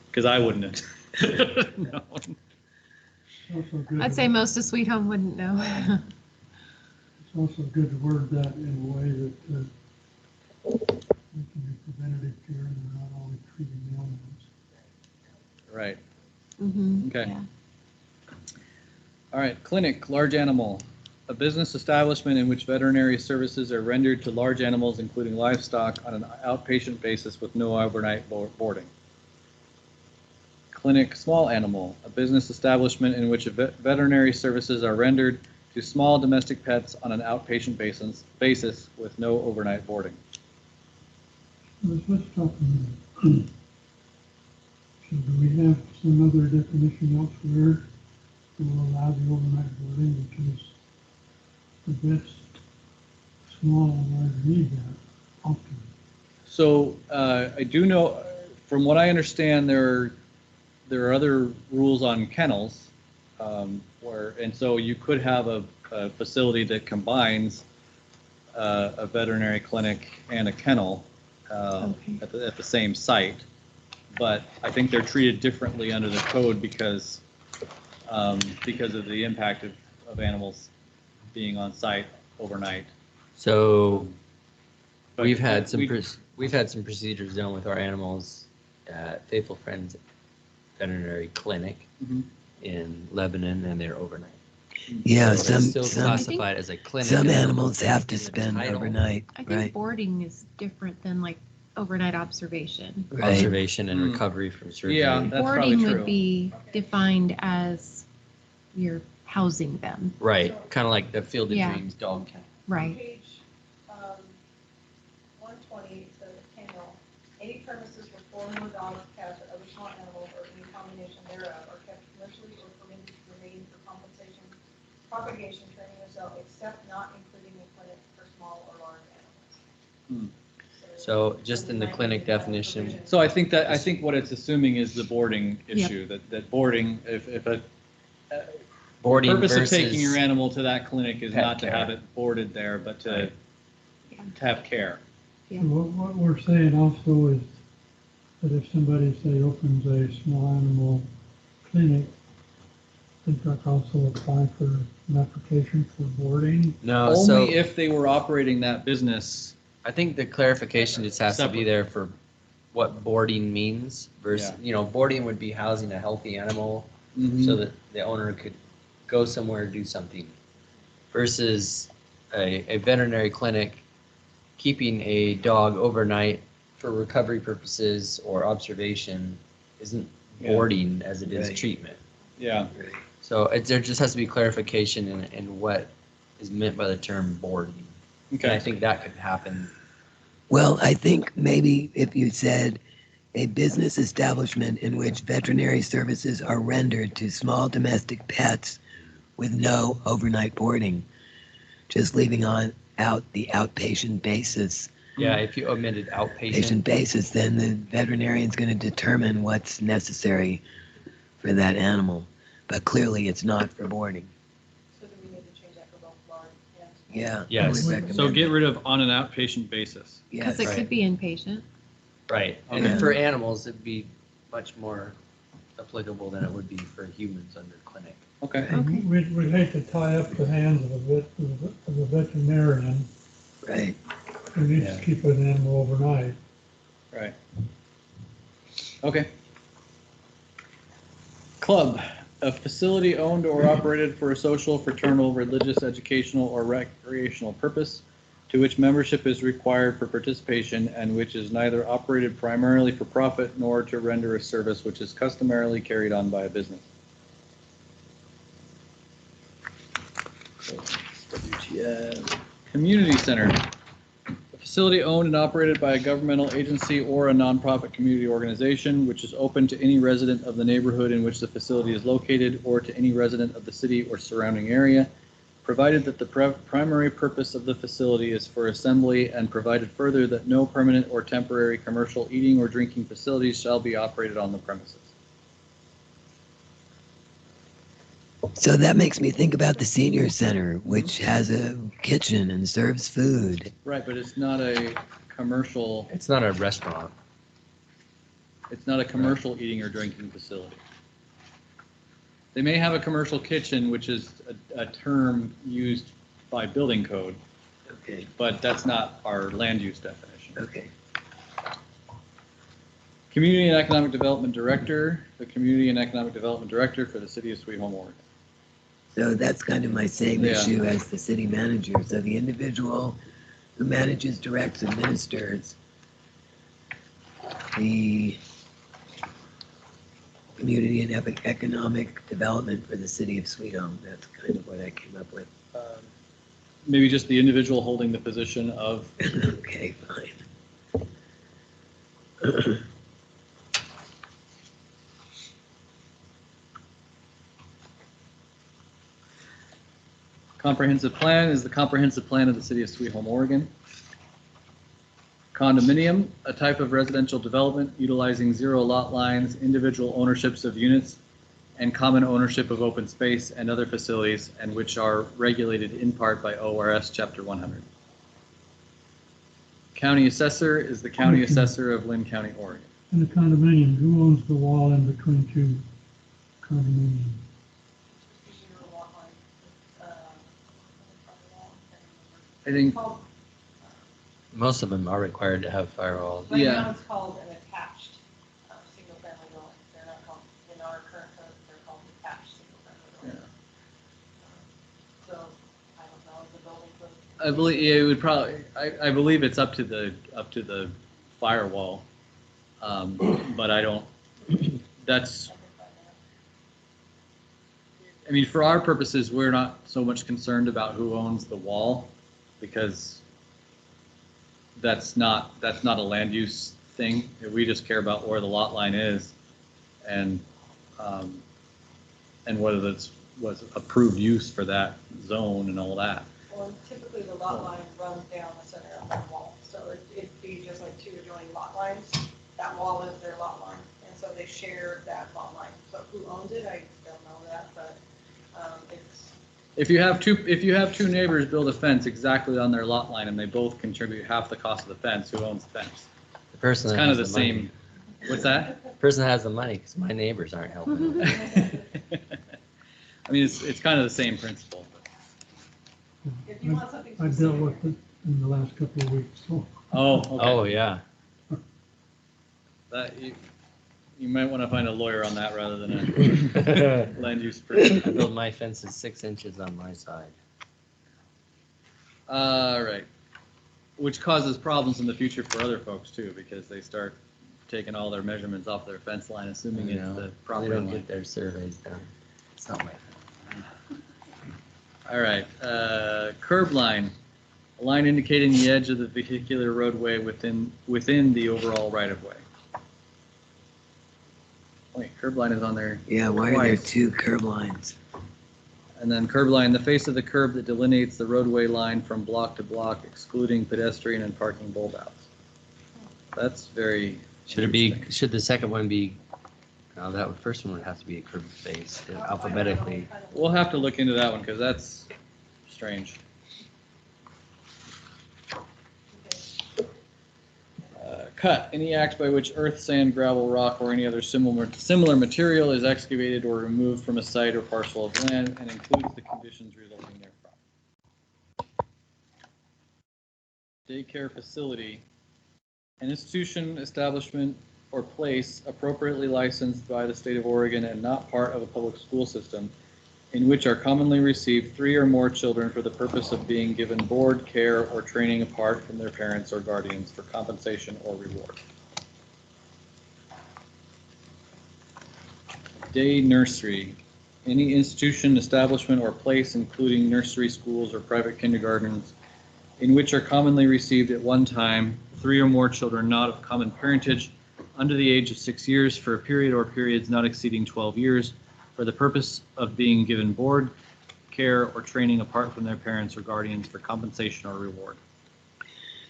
Because I wouldn't have. No. It's also good. I'd say most of Sweet Home wouldn't know. It's also good to word that in a way that it can be preventative care and they're not always treating ailments. Right. Mhm, Okay. yeah. All right. Clinic, large animal. A business establishment in which veterinary services are rendered to large animals, including livestock, on an outpatient basis with no overnight boarding. Clinic, small animal. A business establishment in which veterinary services are rendered to small domestic pets on an outpatient basis with no overnight boarding. Let's talk a minute. So do we have some other definition elsewhere that will allow the overnight boarding because the vets, small and large, need that often? So I do know, from what I understand, there are other rules on kennels, and so you could have a facility that combines a veterinary clinic and a kennel Okay. at the same site. But I think they're treated differently under the code because of the impact of animals being on site overnight. So But we've had some we- we've had some procedures done with our animals at Faithful Friends Veterinary Clinic Mhm. in Lebanon, and they're overnight. Yeah, So it's still some classified as a clinic. some and I don't animals think have to in the spend title, overnight, I think right? boarding is different than like overnight observation. Right. Observation and Mm. recovery from surgery. Yeah. That's probably Boarding true. would be defined as you're housing them, Right, kind of like the Field of Yeah. Dreams dog kennel. right? Page 120, it says kennel. Any premises for four or more dogs, cats, or other small animal or any combination thereof are kept commercially or permitted to remain for compensation, propagation, training, or sale, except not including a clinic for small or large animals. So just in the clinic definition, So I think what it's assuming is the boarding issue, that boarding, if a boarding purpose of versus. taking your animal to that clinic is pet not to care. have it boarded there, but to have care. So what we're saying also is that if somebody, say, opens a small animal clinic, I think that's also apply for an application for boarding. No, so Only if they were operating that business. I think the clarification just has to be Separate. there for what boarding means versus, boarding would be housing a healthy animal so that the owner could go somewhere, do something. Versus a veterinary clinic keeping a dog overnight for recovery purposes or observation isn't Yeah. boarding as it is Right. treatment. Yeah. So there just has to be clarification in what is meant by the term boarding. And I Okay. think that could happen. Well, I think maybe if you said a business establishment in which veterinary services are rendered to small domestic pets with no overnight boarding, just leaving out the outpatient basis. Yeah, if you omitted outpatient. Patient basis, then the veterinarian's going to determine what's necessary for that animal. But clearly, it's not for boarding. So do we need to change that for both large and? Yeah. I Yes. would recommend So get that. rid of on an outpatient basis. Yes. Because it Right. could be inpatient. Right, and Okay. for animals, it'd be much more applicable than it would be for humans under clinic. Okay. Okay. We'd hate to tie up the hands of a veterinarian Right. who needs Yeah. to keep an animal overnight. Right. Okay. Club, a facility owned or operated for a social, fraternal, religious, educational, or recreational purpose to which membership is required for participation and which is neither operated primarily for profit nor to render a service which is customarily carried on by a business. So, WTF. Community center. A facility owned and operated by a governmental agency or a nonprofit community organization which is open to any resident of the neighborhood in which the facility is located or to any resident of the city or surrounding area, provided that the primary purpose of the facility is for assembly and provided further that no permanent or temporary commercial eating or drinking facilities shall be operated on the premises. So that makes me think about the senior center, which has a kitchen and serves food. Right, but it's not a commercial, It's not a restaurant. it's not a commercial eating or drinking facility. They may have a commercial kitchen, which is a term used by building code, Okay. but that's not our land use definition. Okay. Community and Economic Development Director, the Community and Economic Development Director for the City of Sweet Home, Oregon. So that's kind of my same Yeah. issue as the city manager. So the individual who manages, directs, administers the community and economic development for the city of Sweet Home. That's kind of what I came up with. Maybe just the individual holding the position of, Okay, fine. comprehensive plan is the comprehensive plan of the City of Sweet Home, Oregon. Condominium, a type of residential development utilizing zero lot lines, individual ownerships of units, and common ownership of open space and other facilities, and which are regulated in part by ORS Chapter 100. County assessor is the county assessor of Lynn County, Oregon. In a condominium, who owns the wall in between two condominiums? I think, Most of them are required to have firewalls. Right Yeah. now it's called an attached single-family dwelling. They're not called, in our current code, they're called detached single-family dwelling. So, I don't know, the building code. I believe, yeah, it would probably, I believe it's up to the firewall. But I don't, that's, I mean, for our purposes, we're not so much concerned about who owns the wall because that's not a land use thing. We just care about where the lot line is. and whether that's was approved use for that zone and all that. Well, typically the lot line runs down the center of that wall, so it'd be just like two adjoining lot lines. That wall is their lot line, and so they share that lot line. So who owns it, I don't know that, but it's. If you have two neighbors build a fence exactly on their lot line and they both contribute half the cost of the fence, who owns the fence? The person It's that kind of the has money. same. What's that? The person that has the money, because my neighbors aren't helping. I mean, it's kind of the same principle. If you want something I dealt specific. with it in the last couple of weeks, so. Oh, okay. Oh, yeah. That, you might want to find a lawyer on that rather than a I land use person. built my fences 6 inches on my side. Right. Which causes problems in the future for other folks too, because they start taking all their measurements off their fence line, assuming You it's know, the they proper don't line. get their surveys done. It's not my fault. All right, curb line, a line indicating the edge of the vehicular roadway within the overall right of way. Wait, curb line is on there. Yeah, why are there twice. 2 curb lines? And then curb line, the face of the curb that delineates the roadway line from block to block, excluding pedestrian and parking bulb outs. That's very. Should it be? interesting. Should the second one be? No, that first one would have to be a curved face alphabetically. We'll have to look into that one because that's strange. Cut, any act by which earth, sand, gravel, rock, or any other similar material is excavated or removed from a site or parcel of land and includes the conditions resulting therefrom. Daycare facility, an institution, establishment, or place appropriately licensed by the state of Oregon and not part of a public school system, in which are commonly received 3 or more children for the purpose of being given board, care, or training apart from their parents or guardians for compensation or reward. Day nursery, any institution, establishment, or place, including nursery schools or private kindergartens, in which are commonly received at one time 3 or more children not of common parentage under the age of 6 years for a period or periods not exceeding 12 years for the purpose of being given board, care, or training apart from their parents or guardians for compensation or reward.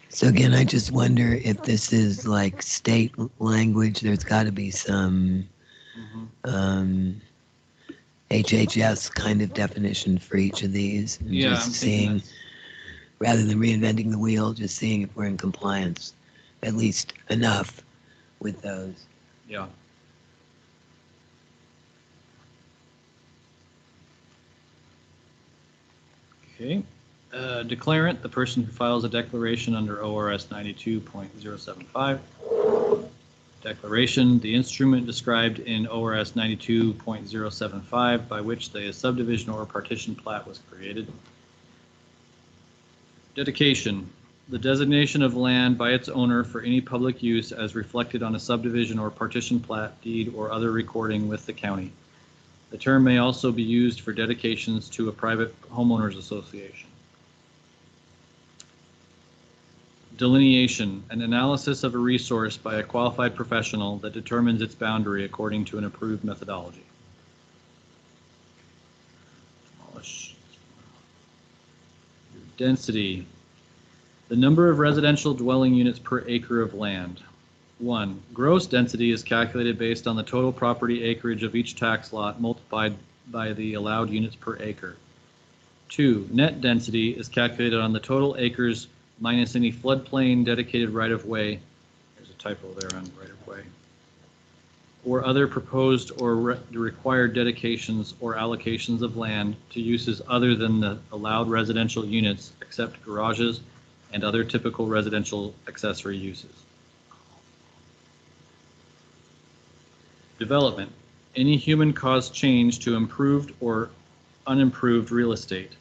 So again, I just wonder if this is like state language. There's got to be some HHS kind of definition for each of these. And Yeah, just I'm thinking seeing, that's, rather than reinventing the wheel, just seeing if we're in compliance, at least enough with those. yeah. Okay. Declarant, the person who files a declaration under ORS 92.075. Declaration, the instrument described in ORS 92.075 by which the subdivision or partition plat was created. Dedication, the designation of land by its owner for any public use as reflected on a subdivision or partition plat, deed, or other recording with the county. The term may also be used for dedications to a private homeowners association. Delineation, an analysis of a resource by a qualified professional that determines its boundary according to an approved methodology. Demolish. Density, the number of residential dwelling units per acre of land. 1. Gross density is calculated based on the total property acreage of each tax lot multiplied by the allowed units per acre. 2. Net density is calculated on the total acres minus any floodplain dedicated right-of-way. There's a typo there on right-of-way. Or other proposed or required dedications or allocations of land to uses other than the allowed residential units except garages and other typical residential accessory uses. Development, any human-caused change to improved or unimproved real estate,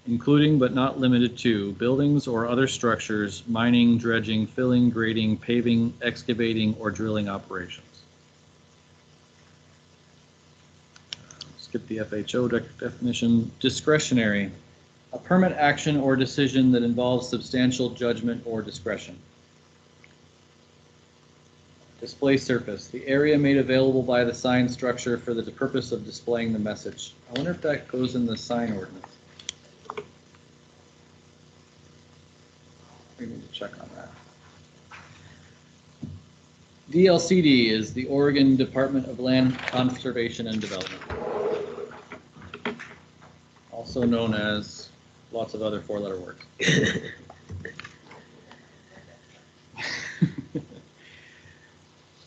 including but not limited to buildings or other structures, mining, dredging, filling, grading, paving, excavating, or drilling operations. Skip the FHO definition. Discretionary, a permit action or decision that involves substantial judgment or discretion. Display surface, the area made available by the sign structure for the purpose of displaying the message. I wonder if that goes in the sign ordinance. We need to check on that. DLCD is the Oregon Department of Land Conservation and Development, also known as lots of other four-letter words.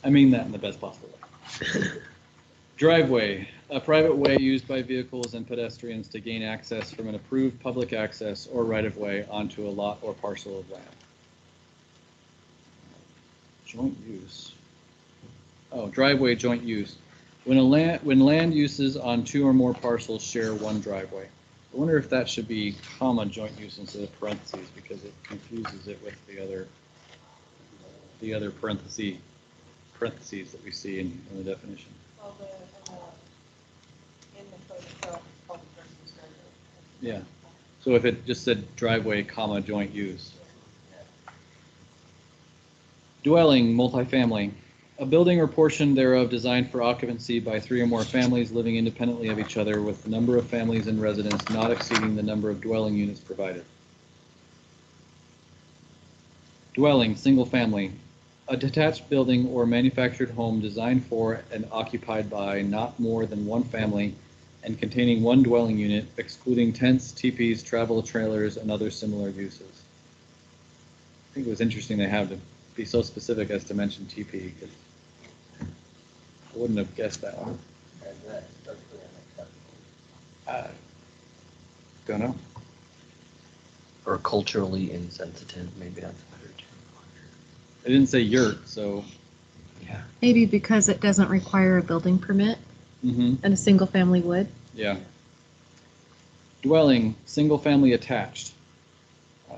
I mean that in the best possible way. Driveway, a private way used by vehicles and pedestrians to gain access from an approved public access or right-of-way onto a lot or parcel of land. Joint use. Oh, driveway joint use. When land uses on two or more parcels share one driveway. I wonder if that should be comma joint use instead of parentheses, because it confuses it with the other parentheses that we see in the definition. Well, in the code itself, it's called the person's driveway. Yeah. So if it just said driveway, comma, joint use. Dwelling, multifamily. A building or portion thereof designed for occupancy by three or more families living independently of each other, with the number of families in residence not exceeding the number of dwelling units provided. Dwelling, single family. A detached building or manufactured home designed for and occupied by not more than one family and containing one dwelling unit, excluding tents, teepees, travel trailers, and other similar uses. I think it was interesting they have to be so specific as to mention teepee, because I wouldn't have guessed that one. And that's perfectly unacceptable. Don't know. Or culturally insensitive, maybe that's a better term. They didn't say yurt, so. Yeah. Maybe because it doesn't require a building permit Mm-hmm. and a single family would. Yeah. Dwelling, single family attached.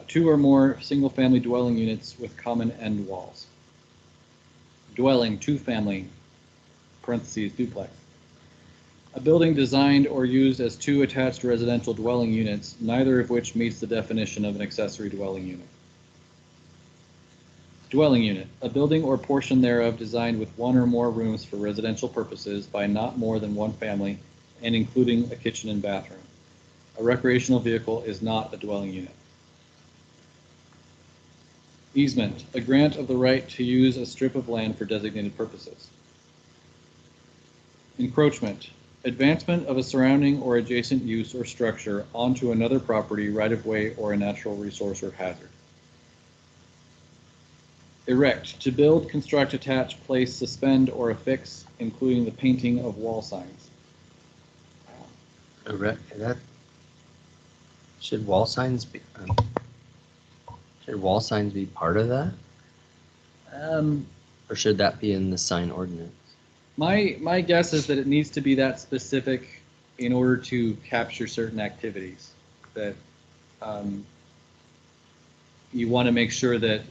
Two or more single family dwelling units with common end walls. Dwelling, two family, parentheses, duplex. A building designed or used as two attached residential dwelling units, neither of which meets the definition of an accessory dwelling unit. Dwelling unit, a building or portion thereof designed with one or more rooms for residential purposes by not more than one family and including a kitchen and bathroom. A recreational vehicle is not a dwelling unit. Easement, a grant of the right to use a strip of land for designated purposes. Encroachment, advancement of a surrounding or adjacent use or structure onto another property, right-of-way, or a natural resource or hazard. Erect, to build, construct, attach, place, suspend, or affix, including the painting of wall signs. Should wall signs be part of that? Or should that be in the sign ordinance? My guess is that it needs to be that specific in order to capture certain activities. That you want to make sure that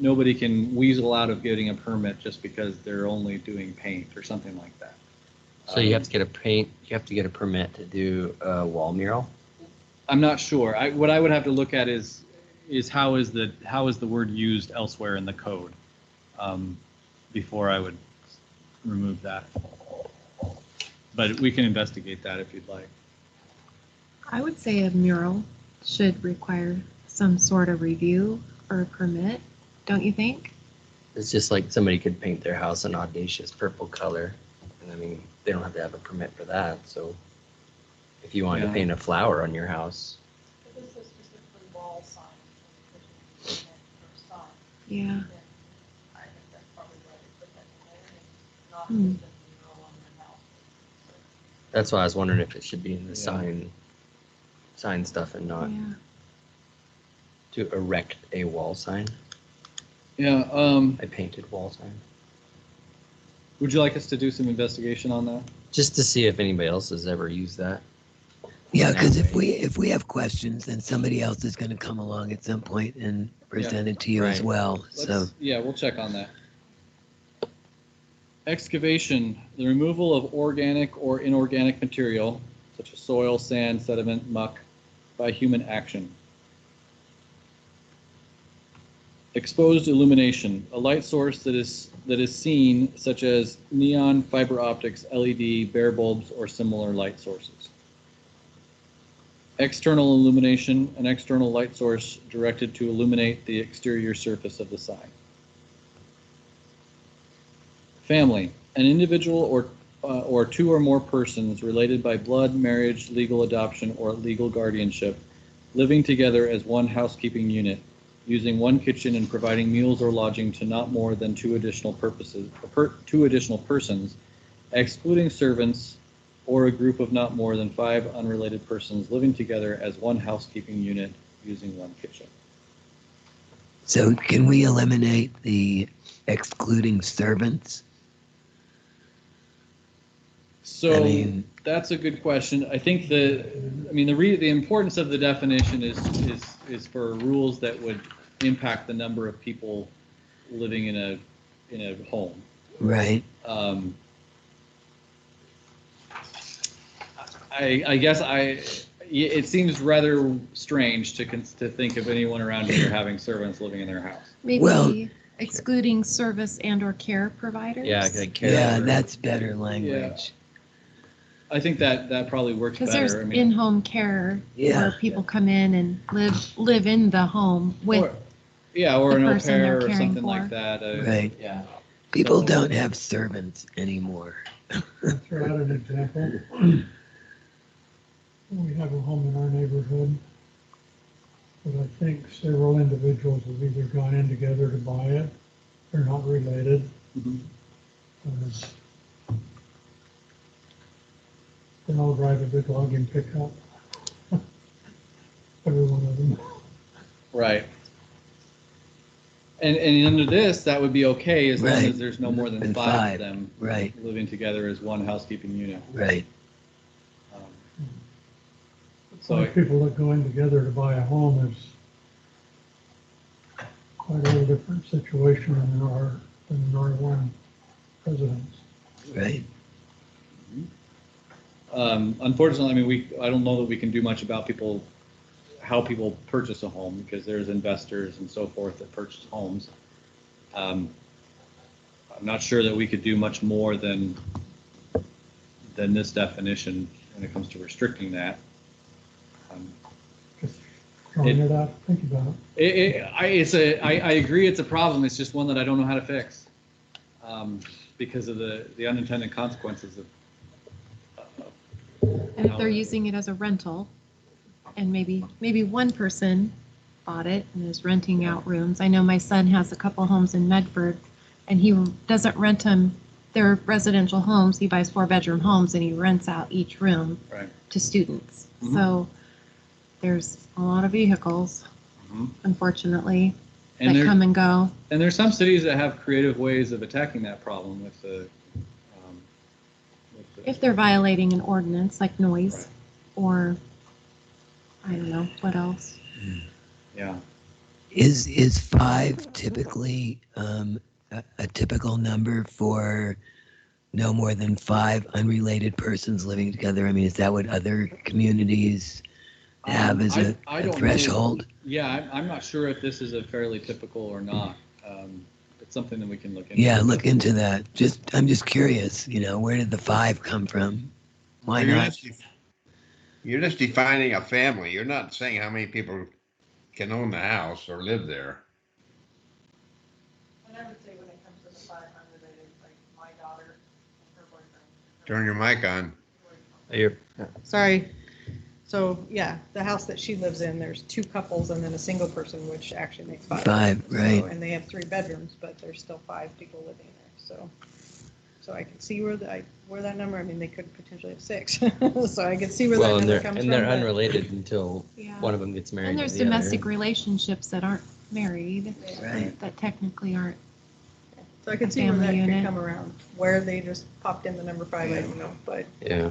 nobody can weasel out of getting a permit just because they're only doing paint or something like that. So you have to get a permit to do a wall mural? I'm not sure. What I would have to look at is how is the word used elsewhere in the code before I would remove that. But we can investigate that if you'd like. I would say a mural should require some sort of review or a permit, don't you think? It's just like somebody could paint their house an audacious purple color. And I mean, they don't have to have a permit for that. So if you wanted to Yeah. paint a flower on your house, If this is specifically wall signs, which is meant for sign, Yeah. then I think that's probably why they put that in there, and not Hmm. just a mural on their house. that's why I was wondering if it should be in the Yeah. sign stuff and not Yeah. to erect a wall sign, Yeah. a painted wall sign. Would you like us to do some investigation on that? Just to see if anybody else has ever used that. Yeah, because That way. if we have questions, then somebody else is going to come along at some point and present it to you as Right. well. So Yeah, we'll check on that. Excavation, the removal of organic or inorganic material, such as soil, sand, sediment, muck, by human action. Exposed illumination, a light source that is seen, such as neon, fiber optics, LED, bare bulbs, or similar light sources. External illumination, an external light source directed to illuminate the exterior surface of the sign. Family, an individual or two or more persons related by blood, marriage, legal adoption, or legal guardianship, living together as one housekeeping unit, using one kitchen and providing meals or lodging to not more than two additional persons, excluding servants, or a group of not more than 5 unrelated persons living together as one housekeeping unit using one kitchen. So can we eliminate the excluding servants? So I mean- that's a good question. I think the importance of the definition is for rules that would impact the number of people living in a home. Right. I guess it seems rather strange to think of anyone around here having servants living in their house. Maybe Well- excluding service and or care providers. Yeah, like care. Yeah, that's better language. I think that probably works Because better. there's in-home care Yeah. where people come in and live in the home with. or the an au person pair they're or caring something for. like that. Right. Yeah. People So- don't have servants anymore. Throw out an example. We have a home in our neighborhood, but I think several individuals have either gone in together to buy it, they're not related. Mhm. They all drive a big logging pickup. Every one of them. Right. And under this, that would be okay as long Right. as there's no more than And 5 of them Right, living together as one housekeeping unit. right. Um, So So, people that go in together to buy a home is quite a little different situation than an R1 residence. Right. unfortunately, I don't know that we can do much about how people purchase a home, because there's investors and so forth that purchase homes. I'm not sure that we could do much more than this definition when it comes to restricting that. Just throwing it out, think about it. I agree it's a problem. It's just one that I don't know how to fix, because of the unintended consequences of. And if they're using it as a rental, and maybe one person bought it and is renting out rooms. I know my son has a couple homes in Medford, and he doesn't rent them. They're residential homes. He buys 4-bedroom homes and he rents out each room Right. to students. Mhm. So there's a lot of vehicles, Mhm. unfortunately, And that there, come and go. and there's some cities that have creative ways of attacking that problem with the. If they're violating an ordinance like noise, Right. or I don't know, what else? Yeah. Is 5 typically a typical number for no more than 5 unrelated persons living together? I mean, is that what other communities have as I a don't know. threshold? Yeah, I'm not sure if this is a fairly typical or not. It's something that we can look into. Yeah, look into that. I'm just curious, where did the 5 come from? Why You're not? You're just defining a family. You're not saying how many people can own the house or live there. And I would say when it comes to the 5 unrelated, like my daughter and her boyfriend. Turn your mic on. Sorry. So, yeah, the house that she lives in, there's 2 couples and then a single person, which actually makes 5. 5, right. So, and they have 3 bedrooms, but there's still 5 people living there, so I can see where that number, they could potentially have 6. So I can see where that Well, number comes from. they're but- unrelated until Yeah. one of them gets married. And to there's the other. domestic relationships that aren't married, Right. that technically aren't. So I can see where that Family could unit. come around, where they just popped in the number 5, I don't know, but Yeah.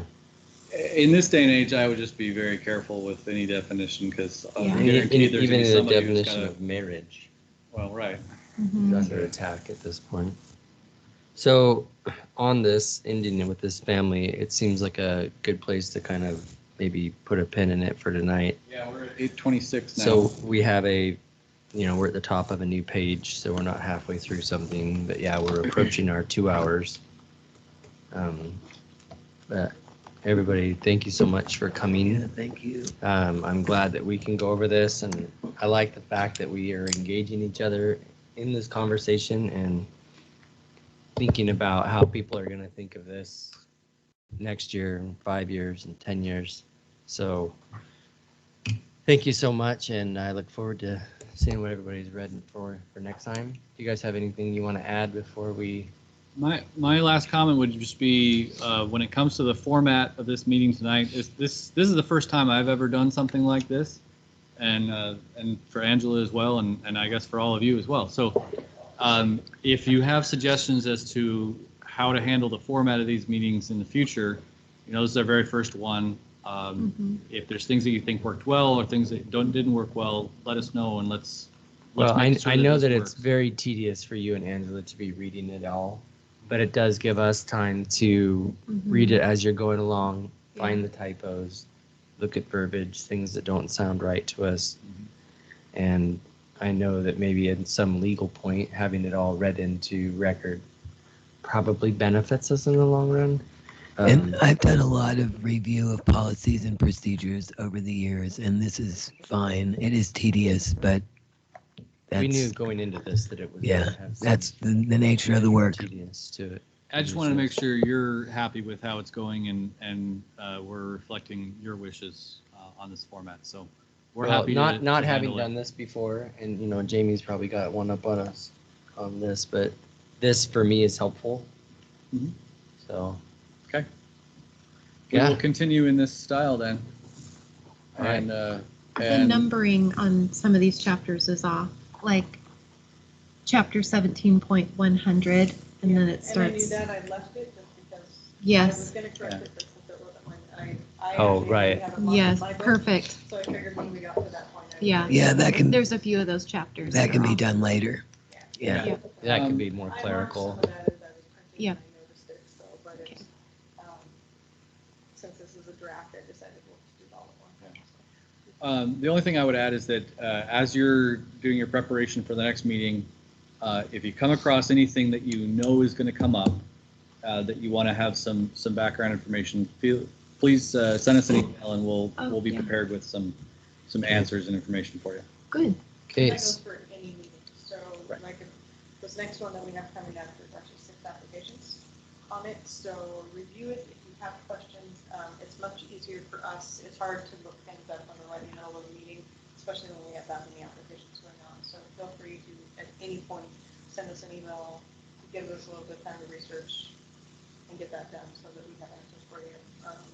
In this day and age, I would just be very careful with any definition, because Yeah. I'm Even, guaranteed there's even going to be in the somebody who's definition gonna, of marriage, well, right. Mhm. that's an attack at this point. So, on this, ending with this family, it seems like a good place to kind of maybe put a pin in it for tonight. Yeah, we're at 8:26 now. So we have a we're at the top of a new page, so we're not halfway through something. But yeah, we're approaching our 2 hours. But everybody, thank you so much for coming. Yeah, thank you. I'm glad that we can go over this, and I like the fact that we are engaging each other in this conversation and thinking about how people are going to think of this next year, and 5 years, and 10 years. So thank you so much, and I look forward to seeing what everybody's ready for next time. Do you guys have anything you want to add before we? My last comment would just be when it comes to the format of this meeting tonight, this is the first time I've ever done something like this, and for Angela as well, and I guess for all of you as well. So if you have suggestions as to how to handle the format of these meetings in the future, this is our very first one. If there's things that you think worked well or things that didn't work well, let us know, and let's Well, make sure I know this that works. it's very tedious for you and Angela to be reading it all, but it does give us time to read it as you're going along, find the typos, look at verbiage, things that don't sound right to us. And I know that maybe at some legal point, having it all read into record probably benefits us in the long run. And I've done a lot of review of policies and procedures over the years, and this is fine. It is tedious, but We knew that's, going into this that it was yeah, gonna have some that's the nature of the work. tedious to it. I just want to make sure you're happy with how it's going, and we're reflecting your wishes on this format. So we're Well, happy not to having handle it. done this before, and Jamie's probably got one up on us on this, but this for me is helpful. Mhm. So Okay. We Yeah. will continue in this style then. All right. And The numbering on some of these chapters is off, like chapter 17.100, and then it And I knew starts. that, I left it just because. I was Yes, gonna correct it, but since it wasn't mine, I Oh, actually right. have it marked in yes, my book, perfect. So I figured when we got to that point. I would- Yeah. Yeah, that can There's a few of those chapters. that can are be off. done later. Yeah. Yeah. that could be more I marked clerical. some of that as I was printing, Yeah. and I noticed it, so, but Okay. it's, since this is a draft, I decided we'll do it all at once. The only thing I would add is that as you're doing your preparation for the next meeting, if you come across anything that you know is going to come up, that you want to have some background information, please send us an email, and we'll be yeah. prepared with some answers and information for you. Good. Okay. That goes for any meeting, so Right. like this next one that we have coming up, there's actually 6 applications on it, so review it if you have questions. It's much easier for us, it's hard to look things up on the right middle of the meeting, especially when we have that many applications going on, so feel free to, at any point, send us an email, give us a little bit of time to research and get that done so that we have answers for you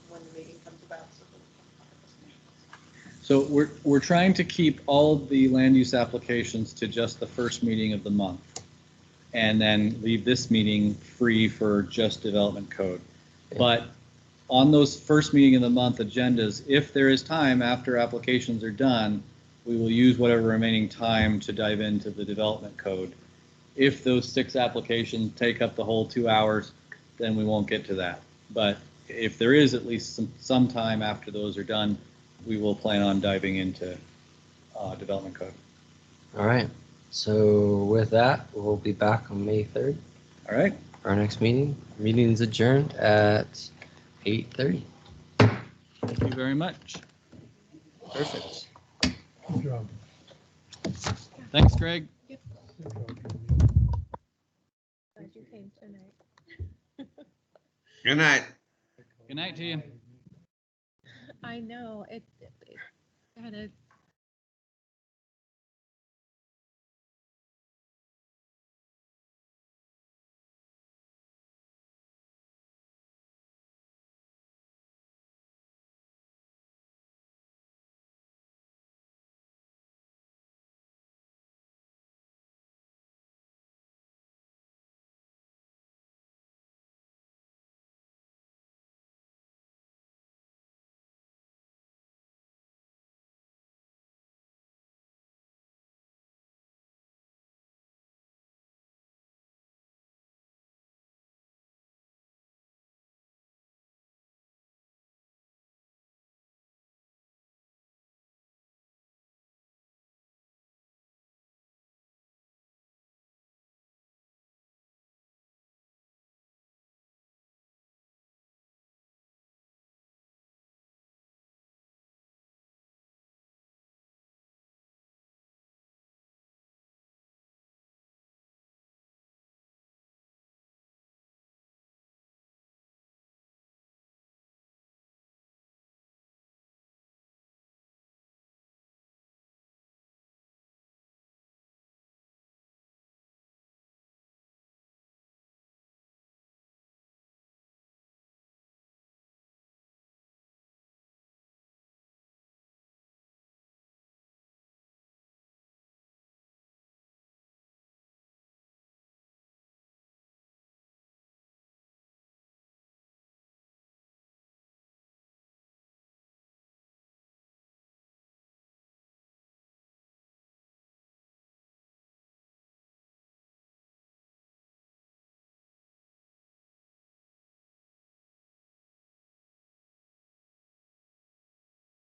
when the meeting comes about. So that we can talk about this. So we're trying to keep all the land use applications to just the first meeting of the month, and then leave this meeting free for just development code. But on those first meeting of the month agendas, if there is time after applications are done, we will use whatever remaining time to dive into the development code. If those 6 applications take up the whole 2 hours, then we won't get to that. But if there is at least some time after those are done, we will plan on diving into development code. All right. So with that, we'll be back on May 3rd All right. for our next meeting. Meeting's adjourned at 8:30. Thank you very much. Perfect. Good job. Thanks, Greg. Good job, Jamie. Glad you came tonight. Good night. Good night to you. I know, it kind of